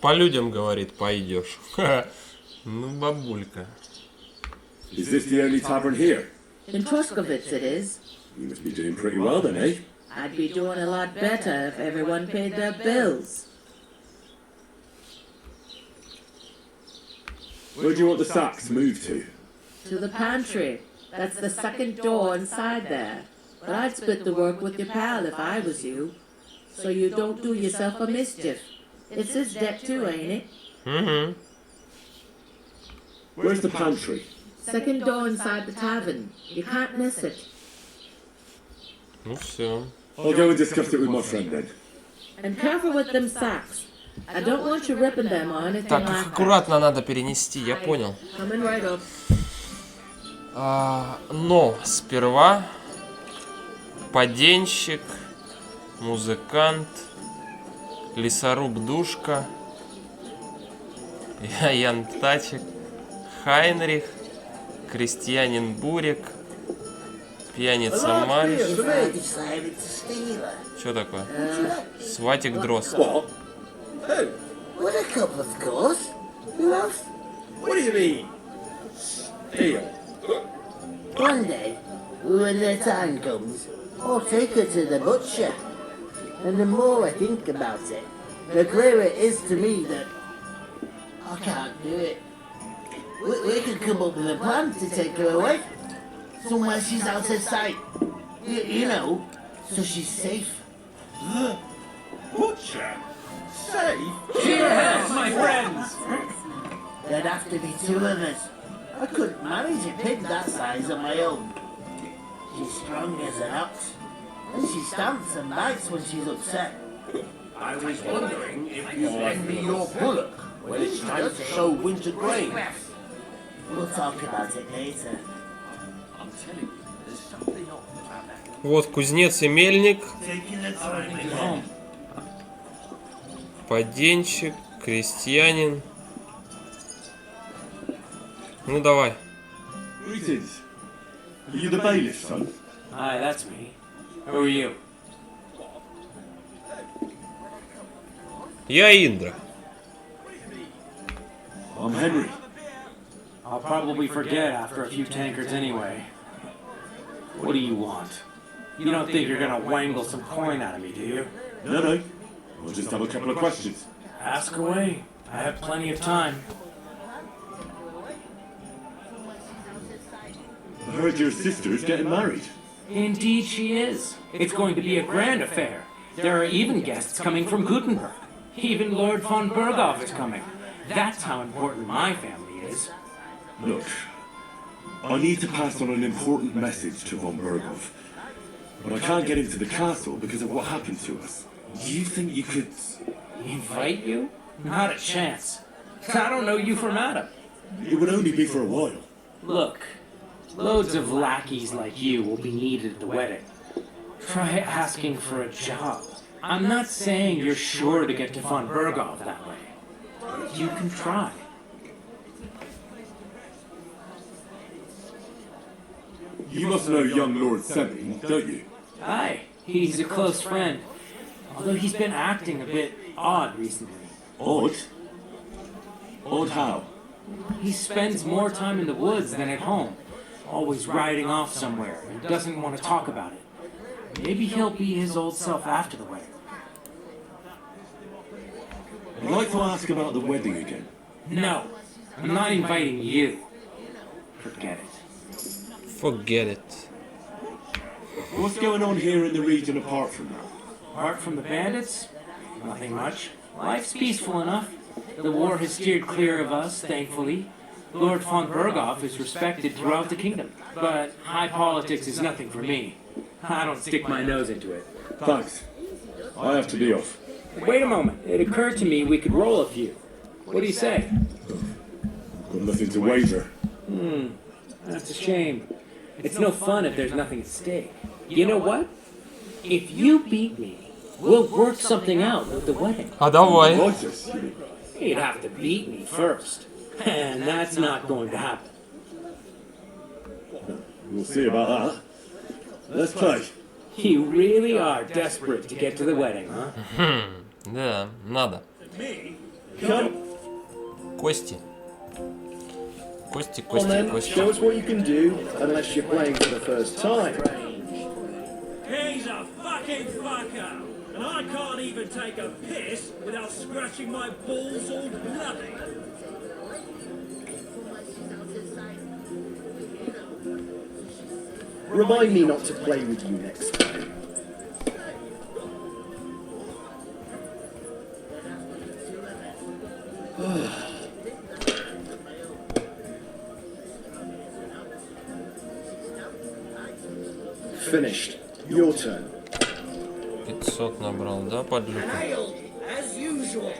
По людям, говорит, пойдешь. Ну, бабулька. Is this the only tavern here? In Troskovitz it is. You must be doing pretty well then, eh? I'd be doing a lot better if everyone paid their bills. Where do you want the sacks moved to? To the pantry. That's the second door inside there. But I'd split the work with your pal if I was you. So you don't do yourself a mischief. It's his debt too, ain't it? Mm-hmm. Where's the pantry? Second door inside the tavern. You can't miss it. Ну все. I'll go and discuss it with my friend then. And careful with them sacks. I don't want you ripping them or anything Так, like их that. аккуратно надо перенести, я понял. Coming right up. Но сперва поденщик, музыкант, лесоруб-душка, Ян Птачек, Хайнрих, крестьянин Бурик, пьяница Марш. Что такое? Сватик Дрозд. What? Who? What a couple, of course. Who else? What do you mean? Steal? One day, when the time comes, I'll take her to the butcher. And the more I think about it, the clearer it is to me that I can't do it. We could come up with a plan to take her away. Somewhere she's out of sight. You know, so she's safe. The butcher? Safe? Cheers, my friends! There'd have to be two of us. I couldn't manage a pig that size on my own. She's strong as an ox, and she stamps and bites when she's upset. I was wondering if you lend me your bullock when it's time to sow winter grain. We'll talk about it later. I'm telling you, there's something off about that. Вот кузнец и мельник, поденщик, крестьянин. Ну давай. Greetings. Are you the bailiff, son? Hi, that's me. Who are you? Я Индра. I'm Henry. I'll probably forget after a few tankards anyway. What do you want? You don't think you're gonna wangle some coin out of me, do you? No. I'll just have a couple of questions. Ask away. I have plenty of time. I heard your sister's getting married. Indeed she is. It's going to be a grand affair. There are even guests coming from Gutenberg. Even Lord von Berghoff is coming. That's how important my family is. Look, I need to pass on an important message to von Berghoff. But I can't get into the castle because of what happened to us. Do you think you could... Invite you? Not a chance. I don't know you from Adam. It would only be for a while. Look, loads of lackeys like you will be needed at the wedding. Try asking for a job. I'm not saying you're sure to get to von Berghoff that way. But you can try. You must know young Lord Semi, don't you? Aye, he's a close friend. Although he's been acting a bit odd recently. Odd? Odd how? He spends more time in the woods than at home, always riding off somewhere and doesn't want to talk about it. Maybe he'll be his old self after the wedding. I'd like to ask about the wedding again. No, I'm not inviting you. Forget it. Forget it. What's going on here in the region apart from that? Apart from the bandits, nothing much. Life's peaceful enough. The war has steered clear of us, thankfully. Lord von Berghoff is respected throughout the kingdom. But high politics is nothing for me. I don't stick my nose into it. Thanks. I have to be off. Wait a moment. It occurred to me we could roll a few. What do you say? Got nothing to wager. That's a shame. It's no fun if there's nothing at stake. You know what? If you beat me, we'll work something out with the wedding. А давай. You'd have to beat me first. And that's not going to happen. We'll see about that. Let's play. You really are desperate to get to the wedding, huh? Да, надо. Кости. Кости, кости, кости. Show us what you can do, unless you're playing for the first time. He's a fucking fucker, and I can't even take a piss without scratching my balls all bloody. Remind me not to play with you next time. Finished. Your turn. 500 набрал, да, подлюка? As usual.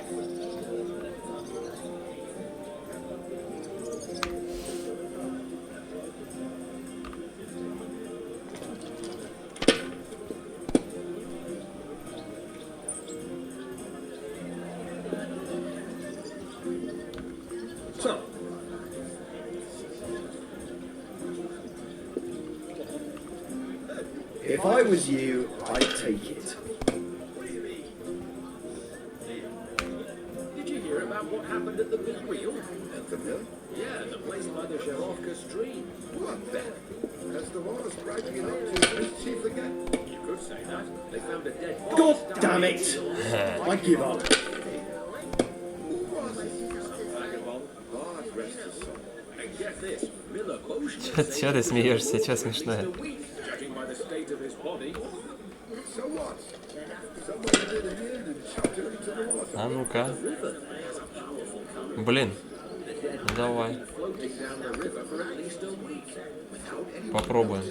So, if I was you, I'd take it. Did you hear about what happened at the big wheel? At the mill? Yeah, the place by the Sharovka stream. What then? Has the water breaking it up to his chief again? You could say that. They found a dead body. God damn it! I give up. Get this, Miller Чё ты смеешься? Чё смешное? judging by the state of his body. So what? А ну-ка. Блин. Ну давай. Попробуем.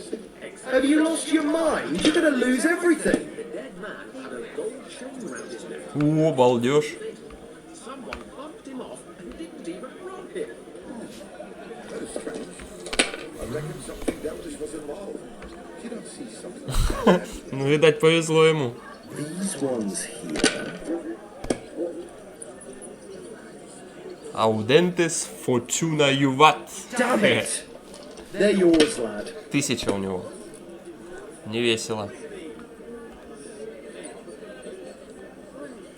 Have you lost your mind? You're gonna lose everything. О, балдеж. Someone bumped him off and didn't even rob him. I reckon something devilish was involved. You don't see something. Ну, видать, повезло ему. These ones here. Audentes Fortuna Juvat. Damn it! They're yours, lad. 1000 у него. Не весело.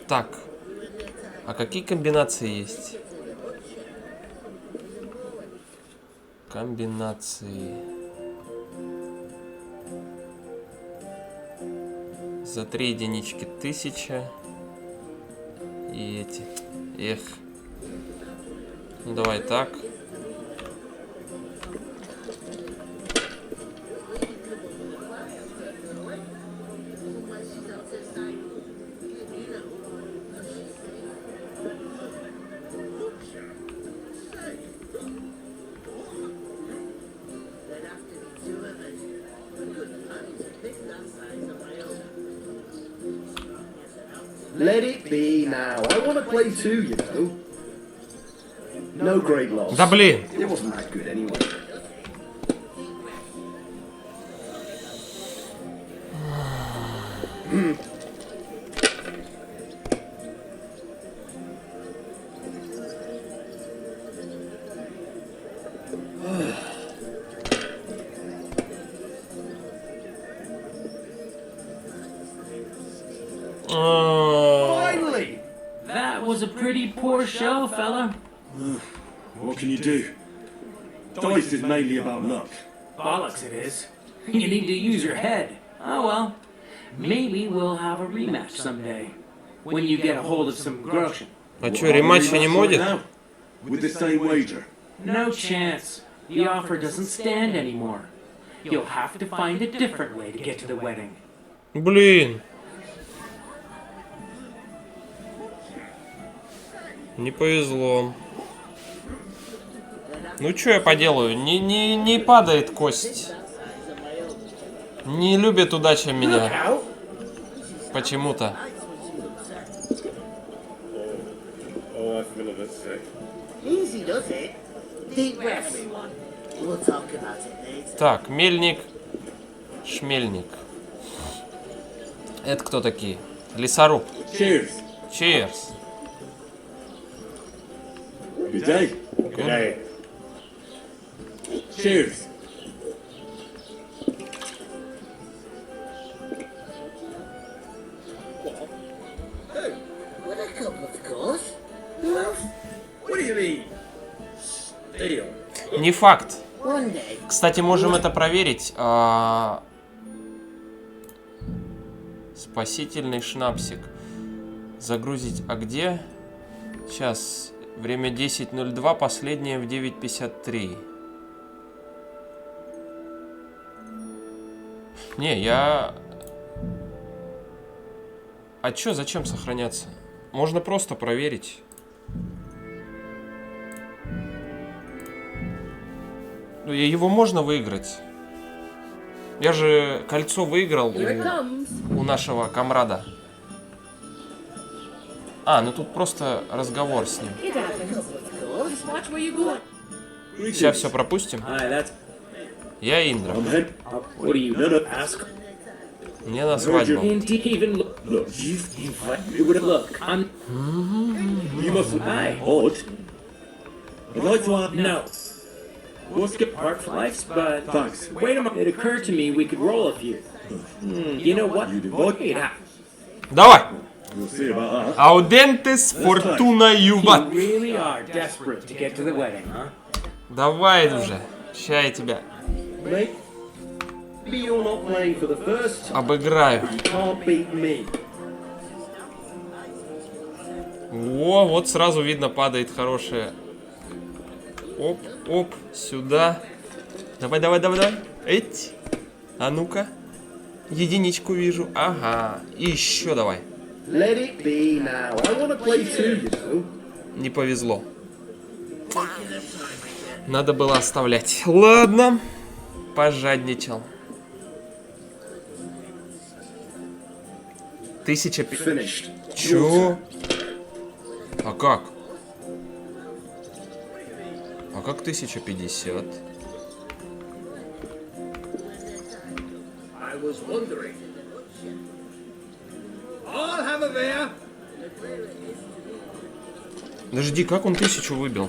Так. А какие комбинации есть? Комбинации. За 3 единички 1000. И эти. Эх. Ну давай так. Let it be now. I want to play too, you know. No great loss. Да блин. It wasn't that good anyway. Finally! That was a pretty poor show, fella. What can you do? Dice is mainly about luck. Bollocks it is. You need to use your head. Oh well. Maybe we'll have a rematch someday. When you get a hold of some groschen. А чё, рематча не будет? With the same wager. No chance. The offer doesn't stand anymore. You'll have to find a different way to get to the wedding. Блин. Не повезло. Ну чё я поделаю? Не падает кость. Не любит удача меня. Почему-то. Oh, I feel a bit sick. Easy does it. Deep breath, everyone. We'll talk about it later. Так, мельник, шмельник. Это кто такие? Лесоруб. Cheers. Cheers. Good day. Good day. Cheers. With a cup, of course. Who else? What do you mean? Steal. Не факт. One day. Кстати, можем это проверить. Спасительный шнапсик. Загрузить. А где? Сейчас. Время 10:02, последнее в 9:53. Не, я... А чё, зачем сохраняться? Можно просто проверить. Его можно выиграть. Я же кольцо выиграл у нашего комрада. А, ну тут просто разговор с ним. Сейчас все пропустим. Я Индра. Мне на свадьбу. We'll skip part for life, but thanks. Wait a minute. It occurred to me we could roll a few. You know what? Давай. Аудентес фортуна юбат. You really are desperate to get to the wedding, huh? Давай уже. Ща я тебя обыграю. О, вот сразу видно, падает хорошее. Оп, оп, сюда. Давай, давай, давай, давай. Эть. А ну-ка. Единичку вижу. Ага. И еще давай. Не повезло. Надо было оставлять. Ладно. Пожадничал. 1050. Чё? А как? А как 1050? Подожди, как он 1000 выбил?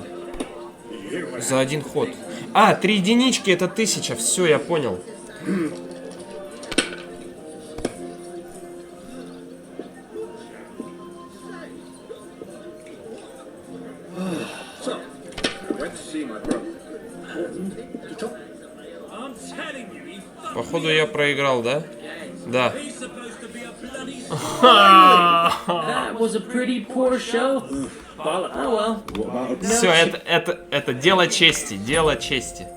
За один ход. А, 3 единички это 1000. Все, я понял. Походу я проиграл, да? Да. Все, это дело чести, дело чести.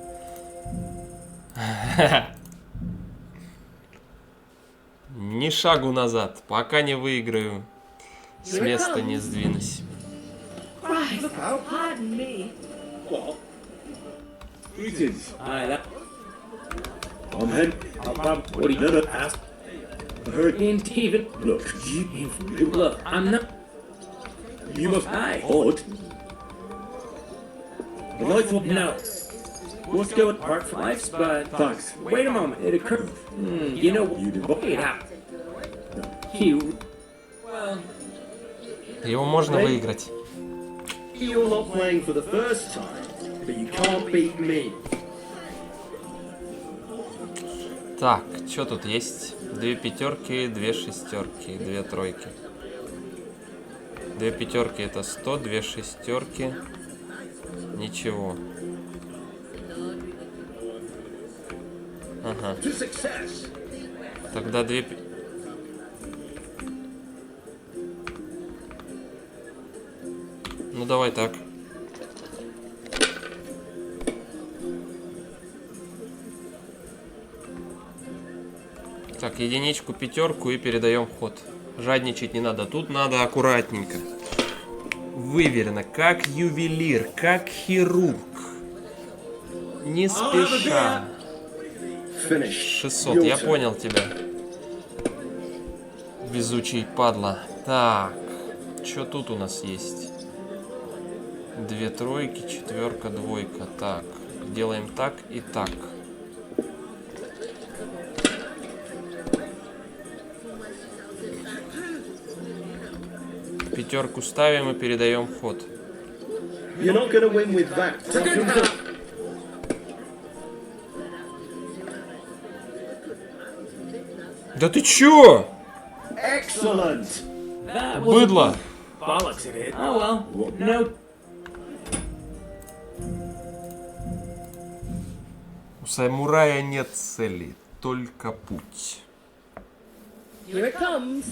Ни шагу назад, пока не выиграю, с места не сдвинусь. I'm head. What do you ask? I heard. Look, I'm not. You must. Odd. No. Let's go with part for life, but thanks. Wait a moment. It occurred. You know what? You did. Wait out. You. Его можно выиграть. You're not playing for the first time, but you can't beat me. Так, что тут есть? 2 пятерки, 2 шестерки, 2 тройки. 2 пятерки это 100, 2 шестерки Ничего. Ага. Тогда две... Ну давай так. Так, единичку, пятерку и передаем ход. Жадничать не надо, тут надо аккуратненько. Выверено, как ювелир, как хирург. Не спеша. 600, я понял тебя. Везучий падла. Так, что тут у нас есть? 2 тройки, 4, 2. Так, делаем так и так. Пятерку ставим и передаем ход. Да ты чё? Быдло. У самурая нет цели, только путь. Here it comes.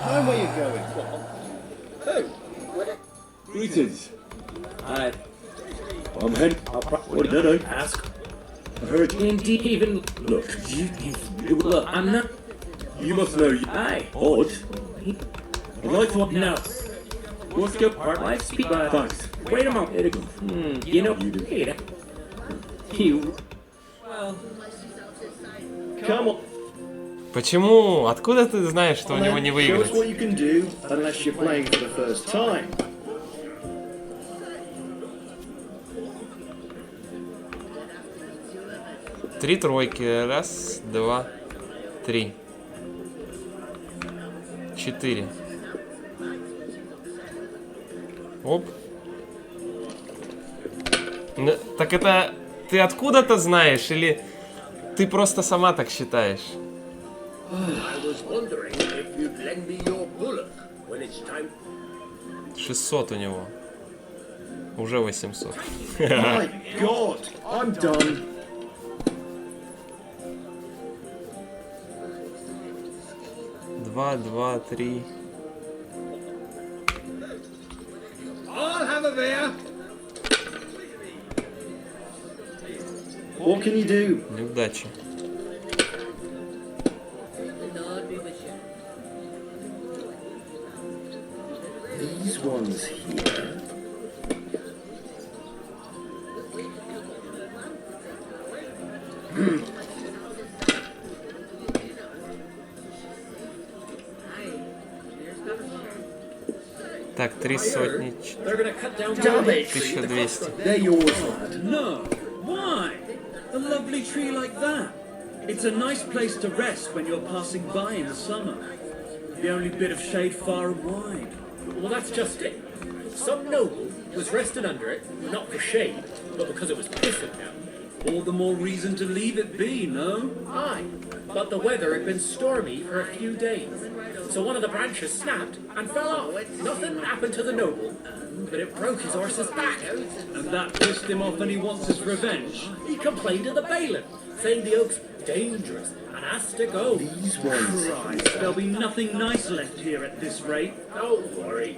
I know where you're going. Who? Greetings. Hi. I'm Hen. What did I ask? I heard you indeed even look. Look, I'm not. You must know. Hi. Odd. I'd like to know. What's your part? I speak. Thanks. Wait a moment. You know. You do. You. Well. Come on. Почему? Откуда ты знаешь, что у него не выиграть? 3 тройки. 1, 2, 3. 4. Оп. Так это ты откуда-то знаешь или ты просто сама так считаешь? 600 у него. Уже 800. My God, I'm done. Два, 2, 3. I'll have a beer. What can you do? Неудача. These ones here. Так, 3 сотни. 1200. They're yours, lad. No. Why? A lovely tree like that. It's a nice place to rest when you're passing by in the summer. The only bit of shade far and wide. Well, that's just it. Some noble was resting under it, not for shade, but because it was pissing down. All the more reason to leave it be, no? Aye, but the weather had been stormy for a few days. So one of the branches snapped and fell off. Nothing happened to the noble, but it broke his horse's back. And that pissed him off and he wants his revenge? He complained to the bailiff, saying the oak's dangerous and has to go. These ones. Christ, there'll be nothing nice left here at this rate. Don't worry.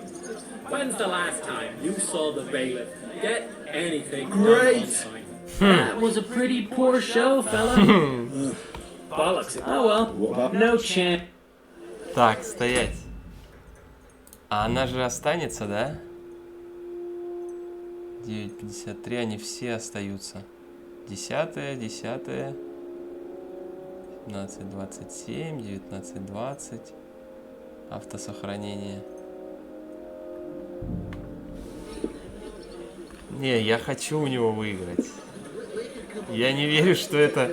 When's the last time you saw the bailiff get anything Great. done on time? That was a pretty poor show, fella. Bollocks. Oh well, no chance. Так, стоять. А она же останется, да? 9,53, они все остаются. 10, 10, 15, 27, 19, 20. Автосохранение. Не, я хочу у него выиграть. Я не верю, что это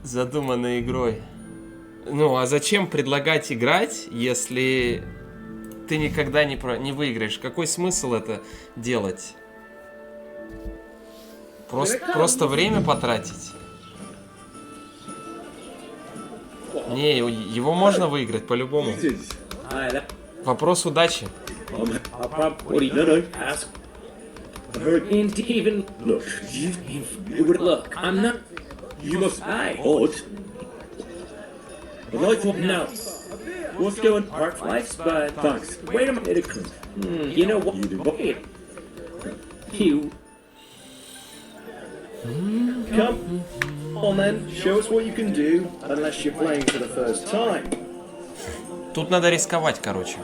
задумано игрой. Ну, а зачем предлагать играть, если ты никогда не выиграешь? Какой смысл это делать? Просто время потратить? Не, его можно выиграть по-любому. Вопрос удачи. Look, I'm not. You must. Odd. No. What's going? Park lights, but thanks. Wait a minute. You know what? You. Come on then, show us what you can do, unless you're playing for the first time. Тут надо рисковать, короче.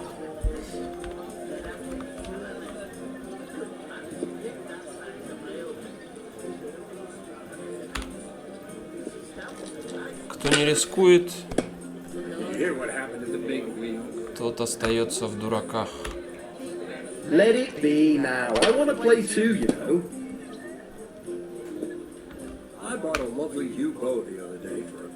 Кто не рискует, тот остается в дураках. Let it be now. I want to play too, you know. I bought a lovely U-boat the other day for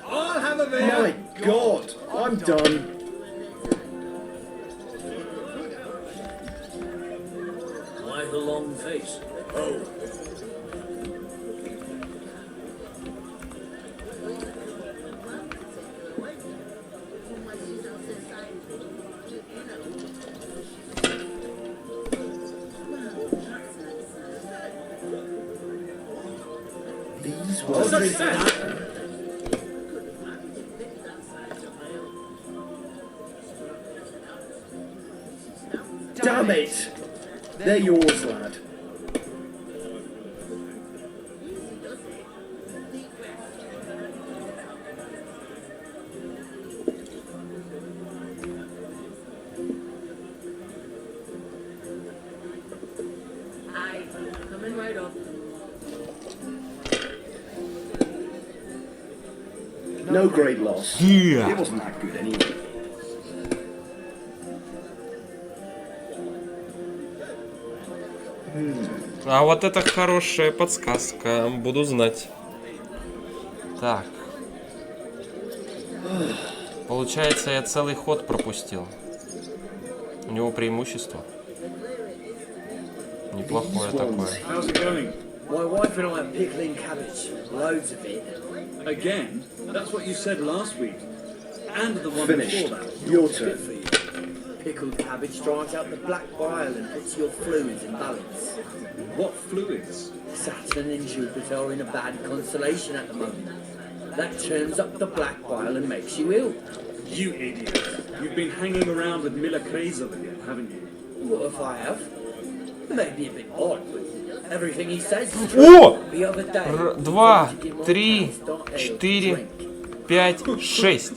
I'll have a beer. My God, I'm done. Why the long face? Oh. These ones. Damn it! They're yours, lad. Aye, coming right up. No great loss. Yeah. It wasn't that good anyway. А вот это хорошая подсказка, буду знать. Так. Получается, я целый ход пропустил. У него преимущество. Неплохое такое. How's it going? My wife and I are pickling cabbage. Loads of it. Again? That's what you said last week. And the one Finished. before that. Your turn. Pickled cabbage drives out the black bile and puts your fluids in balance. What fluids? Saturn and Jupiter are in a bad constellation at the moment. That turns up the black bile and makes you ill. You idiot. You've been hanging around with Miller Kaiser again, haven't you? What if I have? Maybe a bit odd, but everything he says is true. О! The other day, 2, 3, 4, 5, 6.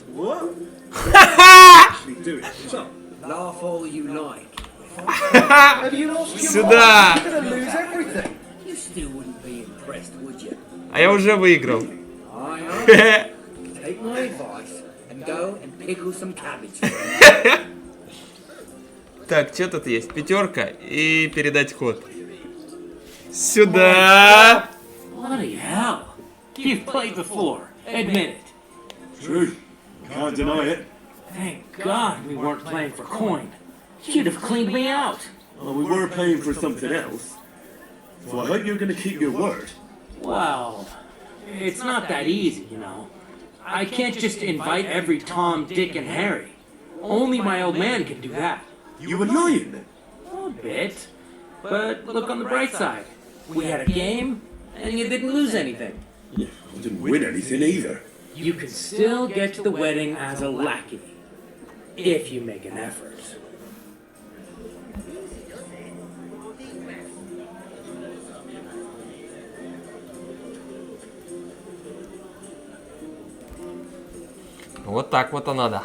Do it. So, laugh all you like. Have you lost your Сюда! mind? You're gonna lose everything. You still wouldn't be impressed, would you? А я уже выиграл. I take my advice and go and pickle some cabbage. Так, что тут есть? Пятерка и передать ход. Сюда! Bloody hell. You've played before. Admit it. True. Can't deny it. Thank God we weren't playing for coin. You'd have cleaned me out. Well, we were playing for something else. So I hope you're going to keep your word. Well, it's not that easy, you know. I can't just invite every Tom, Dick, and Harry. Only my old man can do that. You were lying. A bit. But look on the bright side. We had a game, and you didn't lose anything. Yeah, I didn't win anything either. You can still get to the wedding as a lackey. If you make an effort. Вот так вот оно надо.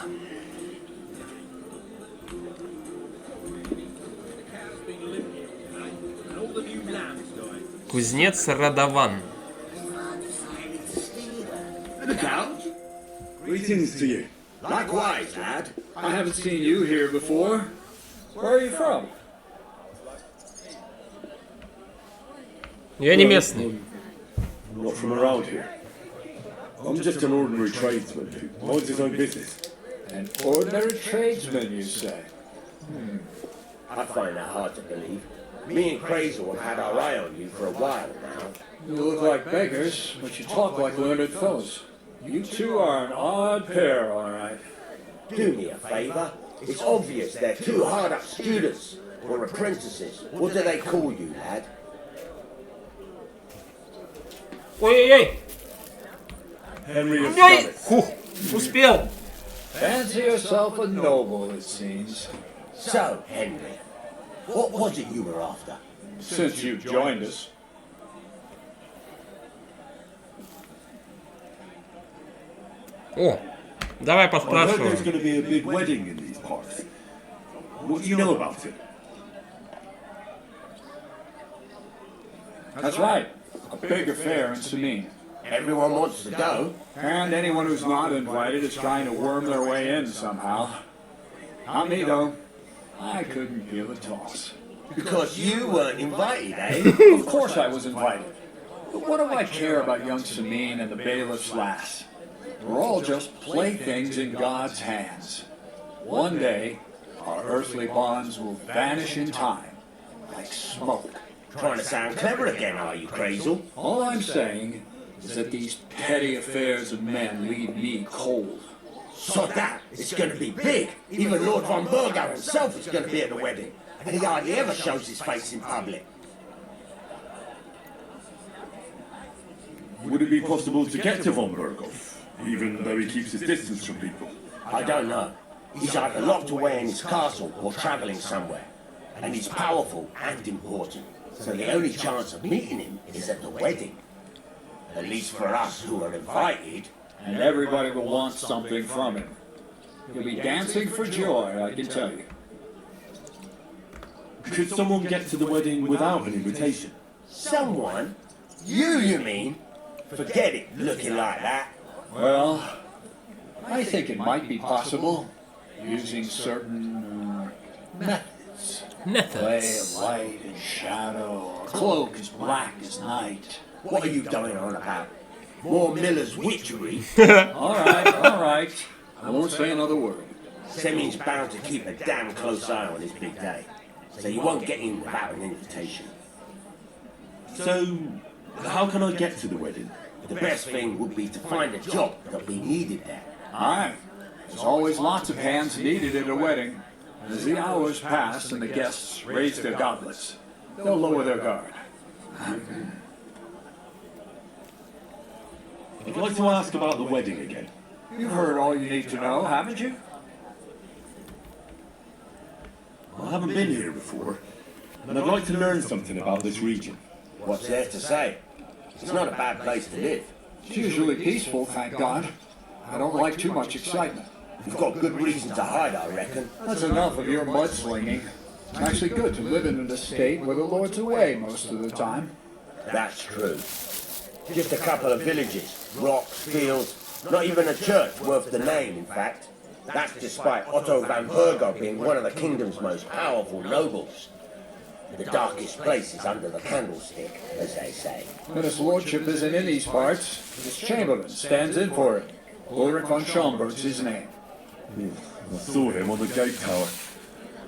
Кузнец Радован. The Count? Greetings to you. Likewise, lad. I haven't seen you here before. Where are you from? Я не местный. I'm not from around here. I'm just an ordinary tradesman who minds his own business. An ordinary tradesman, you say? I find that hard to believe. Me and Crazel have had our eye on you for a while now. You look like beggars, but you talk like learned fellows. You two are an odd pair, all right. Do me a favour. It's obvious they're two hard-up students or apprentices. What do they call you, lad? Ой-ой-ой! Henry of Ой! Summit. Фух, успел. Fancy yourself a noble, it seems. So, Henry, what was it you were after? Since you've joined us. О, давай I heard there's поспрашиваем. going to be a big wedding in these parts. What do you know about it? That's right. A big affair in Samine. Everyone wants to go. And anyone who's not invited is trying to worm their way in somehow. Not me, though. I couldn't give a toss. Because you weren't invited, eh? Of course I was invited. But what do I care about young Samine and the bailiff's lass? We're all just playthings in God's hands. One day, our earthly bonds will vanish in time, like smoke. Trying to sound clever again, are you, Crazel? All I'm saying is that these petty affairs of men leave me cold. So that it's going to be big. Even Lord von Burgo himself is going to be at the wedding. And he hardly ever shows his face in public. Would it be possible to get to von Burgo, even though he keeps his distance from people? I don't know. He's either locked away in his castle or travelling somewhere. And he's powerful and important. So the only chance of meeting him is at the wedding. At least for us who are invited. And everybody will want something from him. He'll be dancing for joy, I can tell you. Could someone get to the wedding without an invitation? Someone? You mean? Forget it, looking like that. Well, I think it might be possible, using certain methods. Play of light and shadow, a cloak as black as night. What are you going on about? More Miller's witchery? All right. I won't say another word. Semi's bound to keep a damn close eye on his big day. So you won't get in without an invitation. So, how can I get to the wedding? The best thing would be to find a job that we needed there. Aye. There's always lots of hands needed at a wedding. As the hours pass and the guests raise their goblets, they'll lower their guard. I'd like to ask about the wedding again. You've heard all you need to know, haven't you? I haven't been here before, and I'd like to learn something about this region. What's there to say? It's not a bad place to live. It's usually peaceful, thank God. I don't like too much excitement. You've got good reason to hide, I reckon. That's enough of your mudslinging. It's actually good to live in an estate where the Lord's away most of the time. That's true. Just a couple of villages, rocks, fields, not even a church worth the name, in fact. That's despite Otto van Burgo being one of the kingdom's most powerful nobles. The darkest place is under the candlestick, as they say. When his lordship isn't in these parts, his chamberlain stands in for him. Ulrich von Schomberg's his name. I saw him on the gate tower,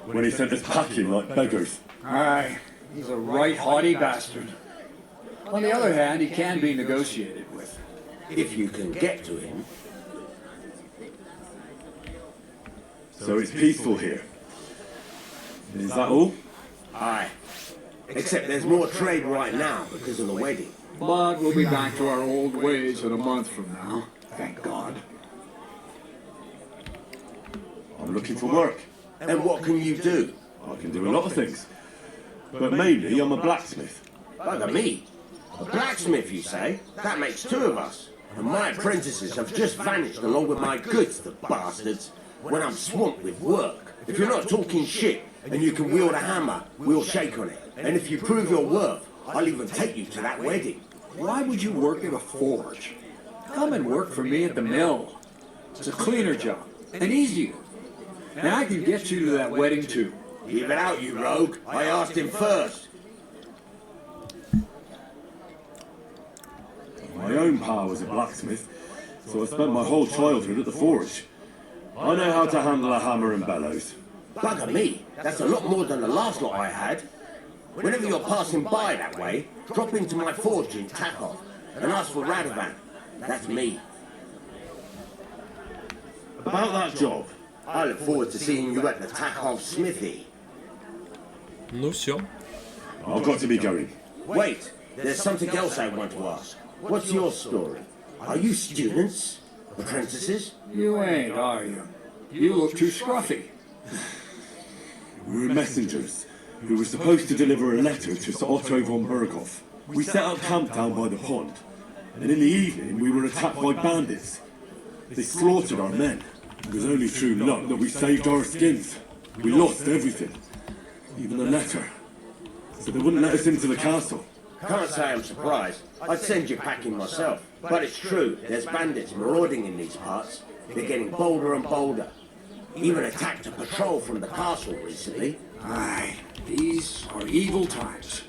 when he sent us packing like beggars. Aye, he's a right haughty bastard. On the other hand, he can be negotiated with. If you can get to him. So it's peaceful here. Is that all? Aye. Except there's more trade right now because of the wedding. But we'll be back to our old ways in a month from now. Thank God. I'm looking for work. And what can you do? I can do a lot of things. But mainly I'm a blacksmith. Bugger me. A blacksmith, you say? That makes two of us. And my apprentices have just vanished along with my goods, the bastards. When I'm swamped with work. If you're not talking shit and you can wield a hammer, we'll shake on it. And if you prove your worth, I'll even take you to that wedding. Why would you work at a forge? Come and work for me at the mill. It's a cleaner job, and easier. And I can get you to that wedding too. Leave it out, you rogue. I asked him first. own pa was a blacksmith, so I spent my whole childhood at the forge. I know how to handle a hammer and bellows. Bugger me, that's a lot more than the last lot I had. Whenever you're passing by that way, drop into my forge in Takov and ask for Radovan. That's me. About that job. I look forward to seeing you at the Takov smithy. Ну все. I've got to be going. Wait, there's something else I want to ask. What's your story? Are you students? Apprentices? You ain't, are you? You look too scruffy. We were messengers who were supposed to deliver a letter to Sir Otto von Berghoff. We set up camp down by the pond, and in the evening we were attacked by bandits. They slaughtered our men. It was only through luck that we saved our skins. We lost everything, even the letter. So they wouldn't let us into the castle. Can't say I'm surprised. I'd send you packing myself. But it's true, there's bandits marauding in these parts. They're getting bolder and bolder. Even attacked a patrol from the castle recently. Aye, these are evil times.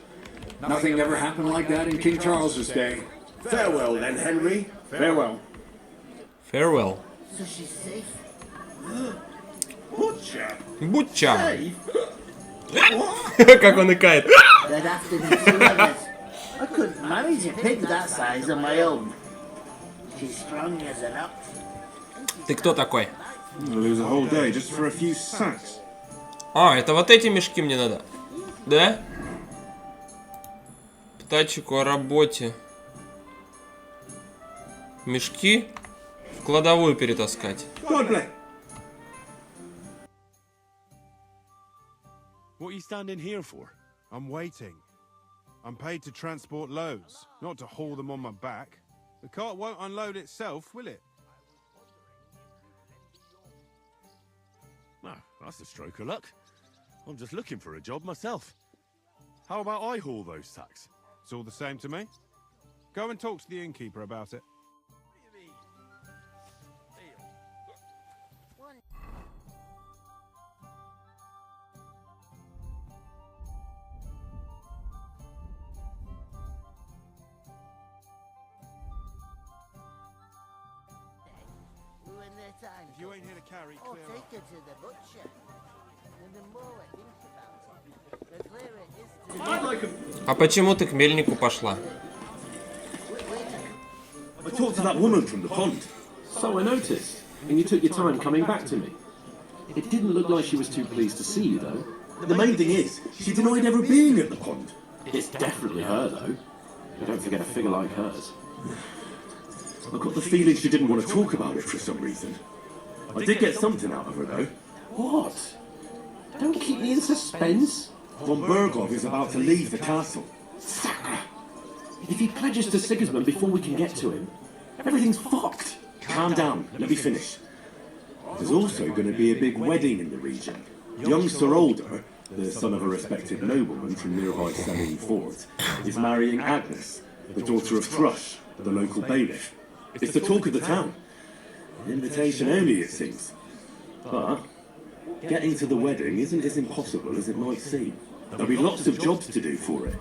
Nothing ever happened like that in King Charles's day. Farewell then, Henry. Farewell. Farewell. So she's safe? Бутча. Как он икает. There'd have to be two others. I couldn't manage a pig that size on my own. She's strong as an ox. Ты кто такой? Lose a whole day just for a few sacks. А, это вот эти мешки мне надо. Да? Птачику о работе. Мешки в кладовую перетаскать. What are you standing here for? I'm waiting. I'm paid to transport loads, not to haul them on my back. The cart won't unload itself, will it? No, that's a stroke of luck. I'm just looking for a job myself. How about I haul those sacks? It's all the same to me. Go and talk to the innkeeper about it. If you ain't here to carry, Or clear take off. her to the butcher. And the more I think about it, the clearer it is to... А почему ты к мельнику пошла? I talked to that woman from the pond. So I noticed, and you took your time coming back to me. It didn't look like she was too pleased to see you, though. The main thing is, she denied ever being at the pond. It's definitely her, though. You don't forget a figure like hers. I got the feeling she didn't want to talk about it for some reason. I did get something out of her, though. What? Don't keep me in suspense. Von Berghoff is about to leave the castle. If he pledges to Sigismund before we can get to him, everything's fucked. Calm down, let me finish. There's also going to be a big wedding in the region. Young Sir Older, the son of a respected nobleman from nearby Selling Fort, is marrying Agnes, the daughter of Thrush, the local bailiff. It's the talk of the town. An invitation only, it seems. But getting to the wedding isn't as impossible as it might seem. There'll be lots of jobs to do for it.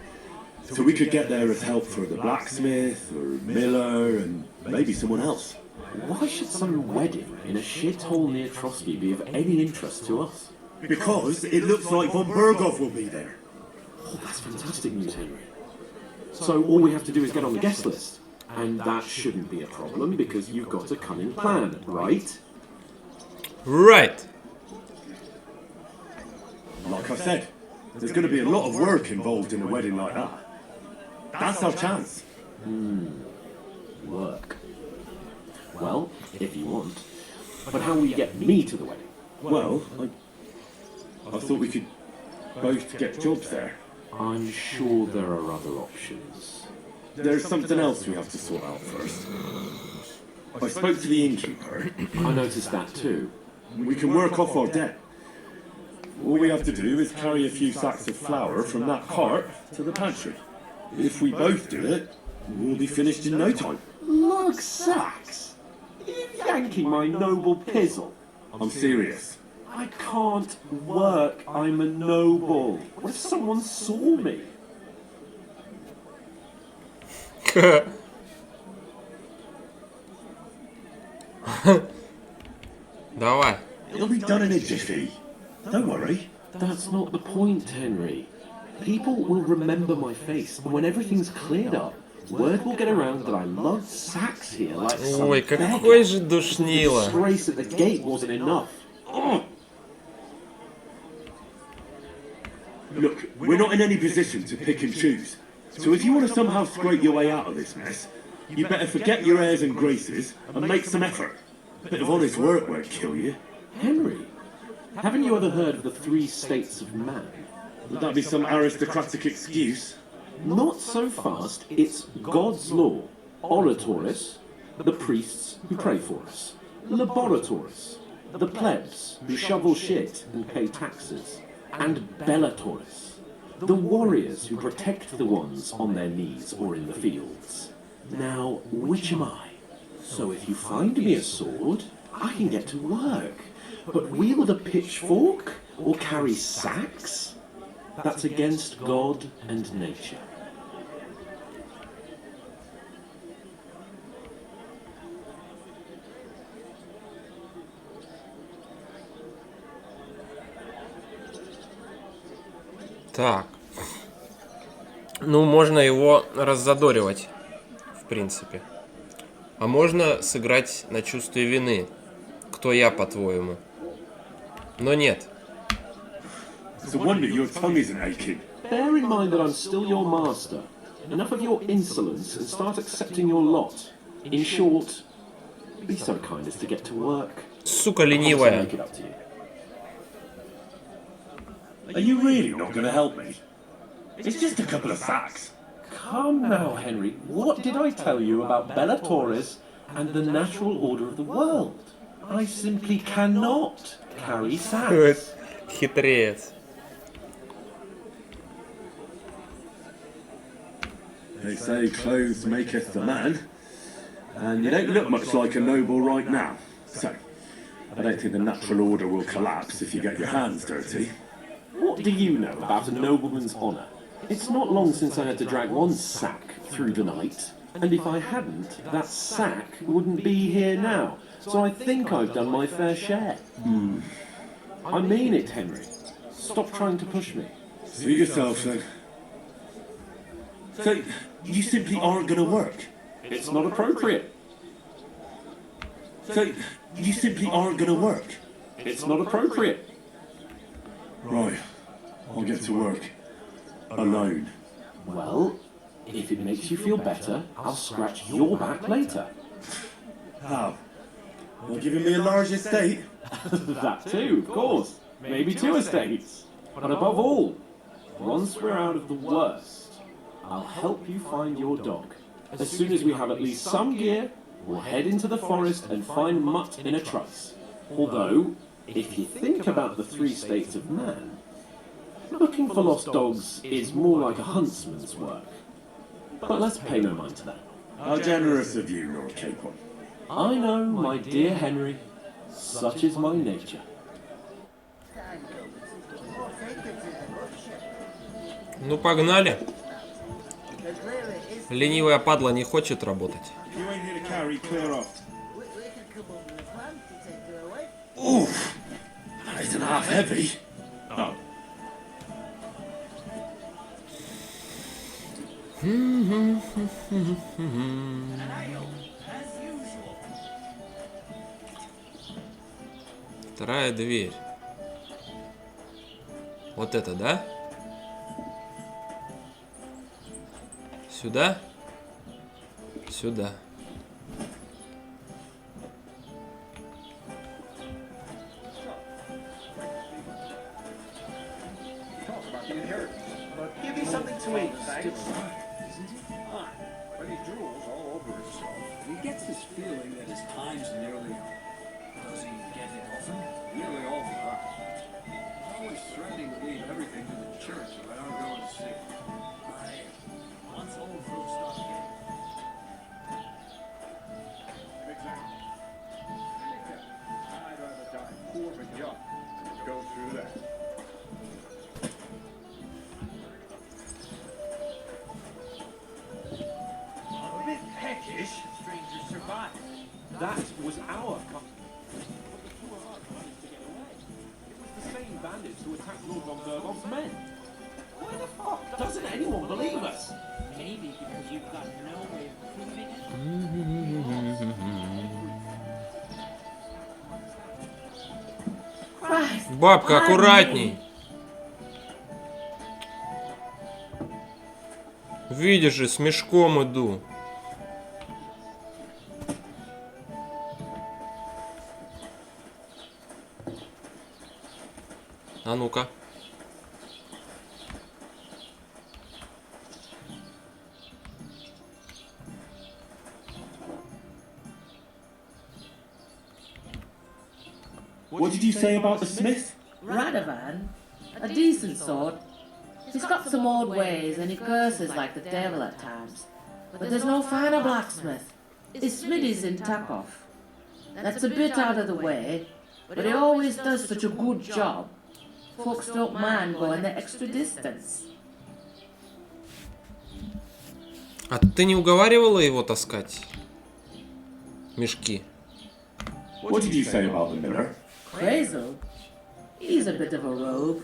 So we could get there as help for the blacksmith, or miller, and maybe someone else. Why should some wedding in a shithole near Trotsky be of any interest to us? Because it looks like von Berghoff will be there. Oh, that's fantastic news, Henry. So all we have to do is get on the guest list. And that shouldn't be a problem because you've got a cunning plan, right? Right. Like I said, there's going to be a lot of work involved in a wedding like that. That's our chance. Work. Well, if you want. But how will you get me to the wedding? Well, I thought we could both get jobs there. I'm sure there are other options. There's something else we have to sort out first. I spoke to the innkeeper. I noticed that too. We can work off our debt. All we have to do is carry a few sacks of flour from that cart to the pantry. If we both do it, we'll be finished in no time. Look, sacks! Are you yanking my noble pizzle? I'm serious. I can't work. I'm a noble. What if someone saw me? Давай. It'll be done in a jiffy. Don't worry. That's not the point, Henry. People will remember my face, and when everything's cleared up, word will get around that I lugged sacks here like some Ой, beggar. какой же The душнило. disgrace at the gate wasn't enough. Look, we're not in any position to pick and choose. So if you want to somehow scrape your way out of this mess, you better forget your airs and graces and make some effort. A bit of honest work won't kill you. Henry, haven't you ever heard of the 3 states of man? Would that be some aristocratic excuse? Not so fast. It's God's law. Oratoris, the priests who pray for us. Laboratoris, the plebs who shovel shit and pay taxes. And Bellatoris, the warriors who protect the ones on their knees or in the fields. Now, which am I? So if you find me a sword, I can get to work. But wield a pitchfork or carry sacks? That's against God and nature. Так. Ну, можно его раззадоривать, в принципе. А можно сыграть на чувстве вины. Кто я, по-твоему? Но нет. It's a wonder your tongue isn't aching. Bear in mind that I'm still your master. Enough of your insolence and start accepting your lot. In short, be so kind as to get to work. Сука ленивая. Make it up to you. Are you really not going to help me? It's just a couple of sacks. Come now, Henry. What did I tell you about Bellatoris and the natural order of the world? I simply cannot carry sacks. Хитрец. They say clothes maketh the man, and you don't look much like a noble right now. So, I don't think the natural order will collapse if you get your hands dirty. What do you know about a nobleman's honour? It's not long since I had to drag one sack through the night, and if I hadn't, that sack wouldn't be here now. So I think I've done my fair share. I mean it, Henry. Stop trying to push me. Suit yourself, then. So, you simply aren't going to work? It's not appropriate. So, you simply aren't going to work? It's not appropriate. Right. I'll get to work. Alone. Well, if it makes you feel better, I'll scratch your back later. How? You're giving me a large estate? That too, of course. Maybe 2 estates. But above all, once we're out of the worst, I'll help you find your dog. As soon as we have at least some gear, we'll head into the forest and find Mutt in a trice. Although, if you think about the 3 states of man, looking for lost dogs is more like a huntsman's work. But let's pay no mind to that. How generous of you, Lord Capon. I know, my dear Henry, such is my nature. Ну, погнали. Ленивая падла не хочет работать. You ain't here to carry, clear off. Oof! That isn't half heavy. Oh. Вторая дверь. Вот это, да? Сюда? Сюда. Give me something to eat. Still isn't it? Ah, but he drools all over himself. He gets this feeling that his time's nearly up. Does he get it often? Nearly all the time. He's always threatening to leave everything to the church if I don't go and see. Once old folks start getting. Exactly. I'd rather die poor but young than go through that. A bit peckish. Stranger survived. That was our bandits to attack Lord von Bergov's men. Why the fuck doesn't anyone believe us? Maybe because you've got no way of proving it. Бабка, аккуратней. Видишь же, с мешком иду. А ну-ка. What did you say about the smith? Radovan, a decent sort. He's got some odd ways and he curses like the devil at times. But there's no finer blacksmith. His smithy's in Takov. That's a bit out of the way, but he always does such a good job. Folks don't mind going the extra distance. А ты не уговаривала его таскать мешки? What did you say about the miller? Crazel? He's a bit of a rogue.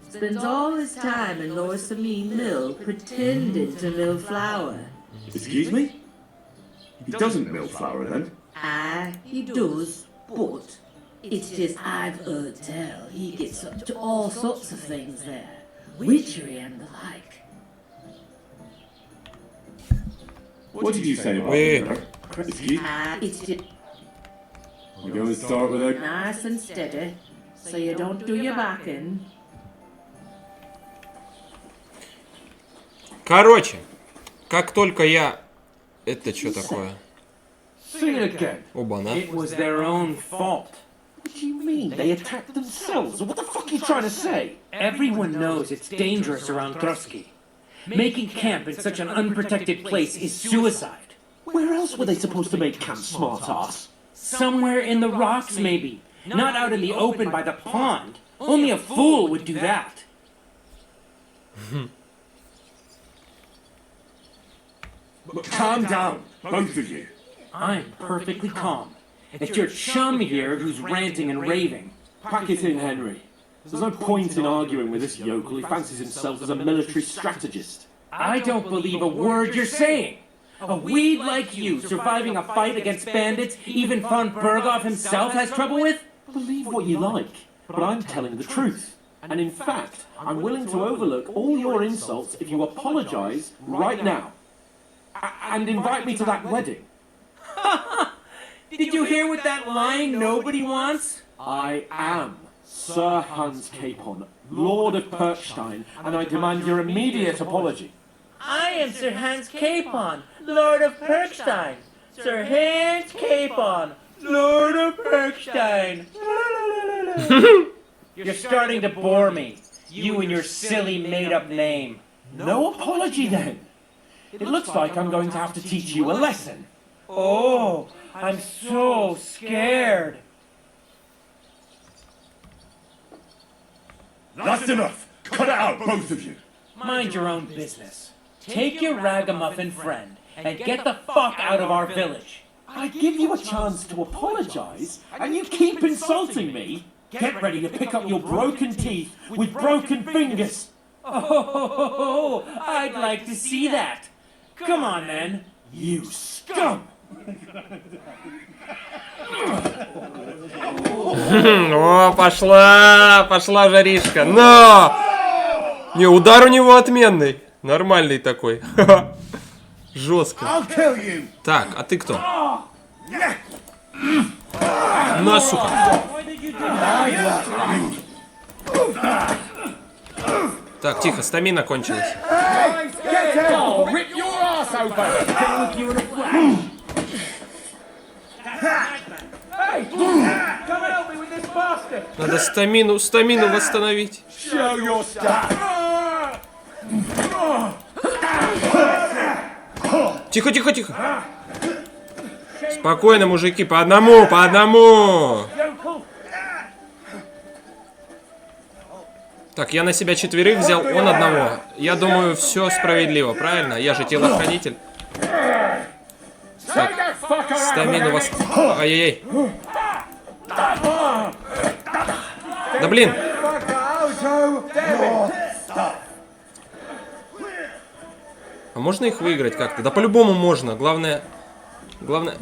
Spends all his time in Lower Samine Mill pretending to mill flour. Excuse me? He doesn't mill flour then? Aye, he does, but it's just I've heard tell he gets up to all sorts of things there. Witchery and the like. What did you say about the miller? Excuse me? It's just We're going to start with a... nice and steady, so you don't do your back in. Короче, как только я... Это что такое? Say it again. Оба-на. It was their own fault. What do you mean? They attacked themselves? What the fuck are you trying to say? Everyone knows it's dangerous around Trotsky. Making camp in such an unprotected place is suicide. Where else were they supposed to make camp, smart-ass? Somewhere in the rocks, maybe. Not out in the open by the pond. Only a fool would do that. But calm down, both of you. I'm perfectly calm. It's your chum here who's ranting and raving. Pack it in, Henry. There's no point in arguing with this yokel. He fancies himself as a military strategist. I don't believe a word you're saying. A weed like you surviving a fight against bandits even von Berghoff himself has trouble with? Believe what you like, but I'm telling the truth. And in fact, I'm willing to overlook all your insults if you apologize right now. And invite me to that wedding. Did you hear what that lying nobody wants? I am Sir Hans Capon, Lord of Perkstein, and I demand your immediate apology. I am Sir Hans Capon, Lord of Perkstein. Sir Hans Capon, Lord of Perkstein. You're starting to bore me. You and your silly made-up name. No apology then. It looks like I'm going to have to teach you a lesson. Oh, I'm so scared. That's enough. Cut it out, both of you. Mind your own business. Take your ragamuffin friend and get the fuck out of our village. I give you a chance to apologize, and you keep insulting me. Get ready to pick up your broken teeth with broken fingers. Oh, I'd like to see that. Come on, then. You scum! О, пошла жаришка. Но! Не, удар у него отменный. Нормальный такой. Жестко. Так, а ты кто? На, сука. Так, тихо, стамина кончилась. Надо стамину восстановить. Тихо, тихо, тихо. Спокойно, мужики, по одному. Так, я на себя 4 взял, он одного. Я думаю, все справедливо, правильно? Я же телохранитель. Так, стамину вас... Ай-яй-яй. Да блин. А можно их выиграть как-то? Да по-любому можно. Главное... Главное...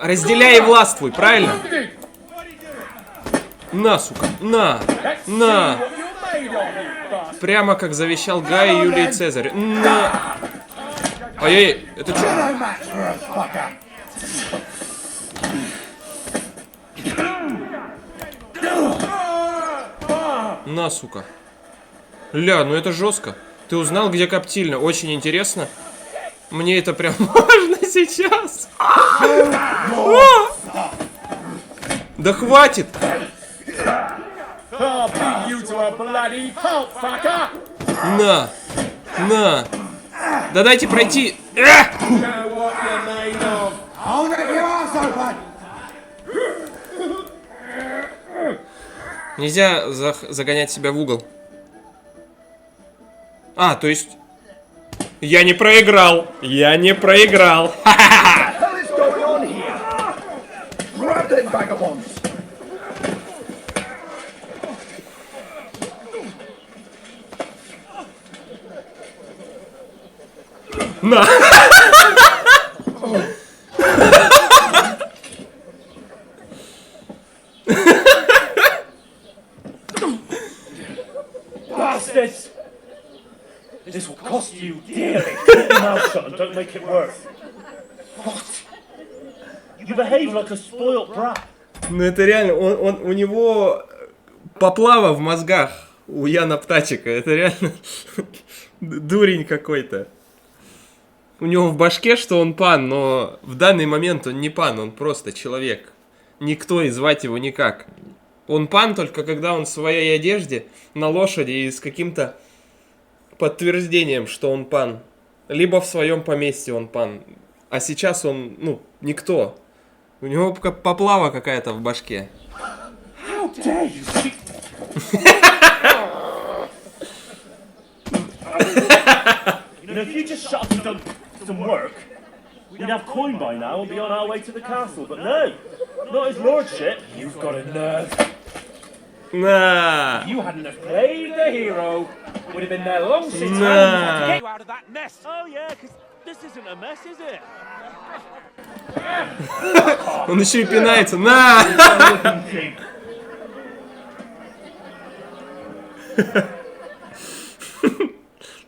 Разделяй и властвуй, правильно? На, сука, на! Прямо как завещал Гай и Юлий Цезарь. На! Ай-яй, это что? На, сука. Ля, ну это жестко. Ты узнал, где коптильня? Очень интересно. Мне это прям важно сейчас. Да хватит! На! Да дайте пройти! Нельзя загонять себя в угол. А, то есть... Я не проиграл! На! Bastards! This will cost you dearly. Keep your mouth shut and don't make it worse. What? You behave like a spoiled brat. Ну это реально, у него поплава в мозгах у Яна Птачика. Это реально дурень какой-то. У него в башке, что он пан, но в данный момент он не пан, он просто человек. Никто и звать его никак. Он пан только когда он в своей одежде, на лошади и с каким-то подтверждением, что он пан. Либо в своем поместье он пан. А сейчас он, ну, никто. У него поплава какая-то в башке. How dare you? You know, if you just shut up and done some work, we'd have coin by now and be on our way to the castle. But no, not his lordship. You've got a nerve. Nah. You hadn't have played the hero. Would have been there long since. Nah. To get you out of that mess. Oh yeah, because this isn't a mess, is it? Он еще и пинается. На!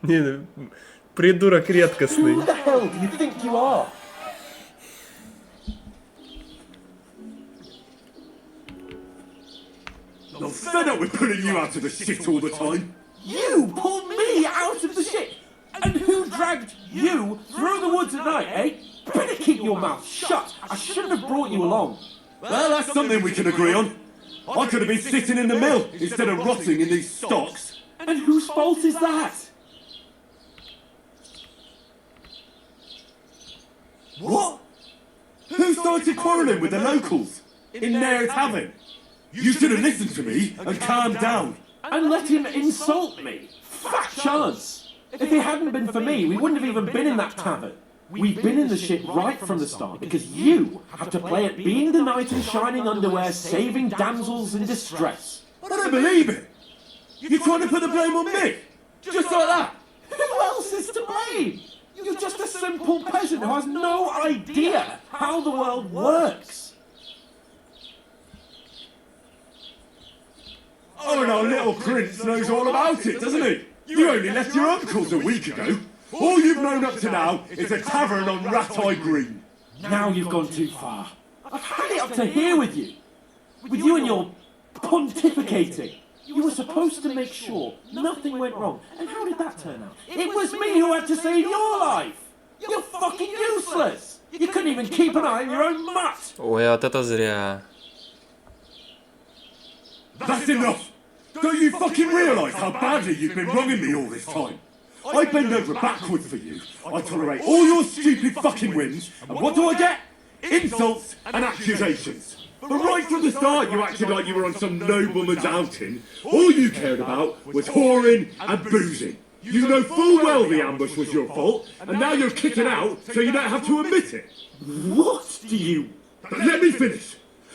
Не, придурок редкостный. Who the hell do you think you are? I'm fed up with putting you out of the shit all the time. You pulled me out of the shit! And who dragged you through the woods at night, eh? Better keep your mouth shut. I shouldn't have brought you along. Well, that's something we can agree on. I could have been sitting in the mill instead of rotting in these stocks. And whose fault is that? What? Who started quarrelling with the locals? In their tavern? You should have listened to me and calmed down. And let him insult me. Fat chance. If it hadn't been for me, we wouldn't have even been in that tavern. We've been in the shit right from the start because you had to play at being the knight in shining underwear, saving damsels in distress. I don't believe it. You're trying to put the blame on me? Just like that? Who else is to blame? You're just a simple peasant who has no idea how the world works. Oh, and our little prince knows all about it, doesn't he? You only left your uncle's a week ago. All you've known up to now is a tavern on Rat-Eye Green. Now you've gone too far. I've had it up to here with you. With you and your pontificating. You were supposed to make sure nothing went wrong. And how did that turn out? It was me who had to save your life. You're fucking useless. You couldn't even keep an eye on your own mutt. Ой, вот это зря. That's enough! Don't you fucking realise how badly you've been wronging me all this time? I bend over backwards for you. I tolerate all your stupid fucking whims. And what do I get? Insults and accusations. But right from the start you acted like you were on some nobleman's outing. All you cared about was whoring and boozing. You know full well the ambush was your fault. And now you're kicking out so you don't have to admit it. What do you... But let me finish.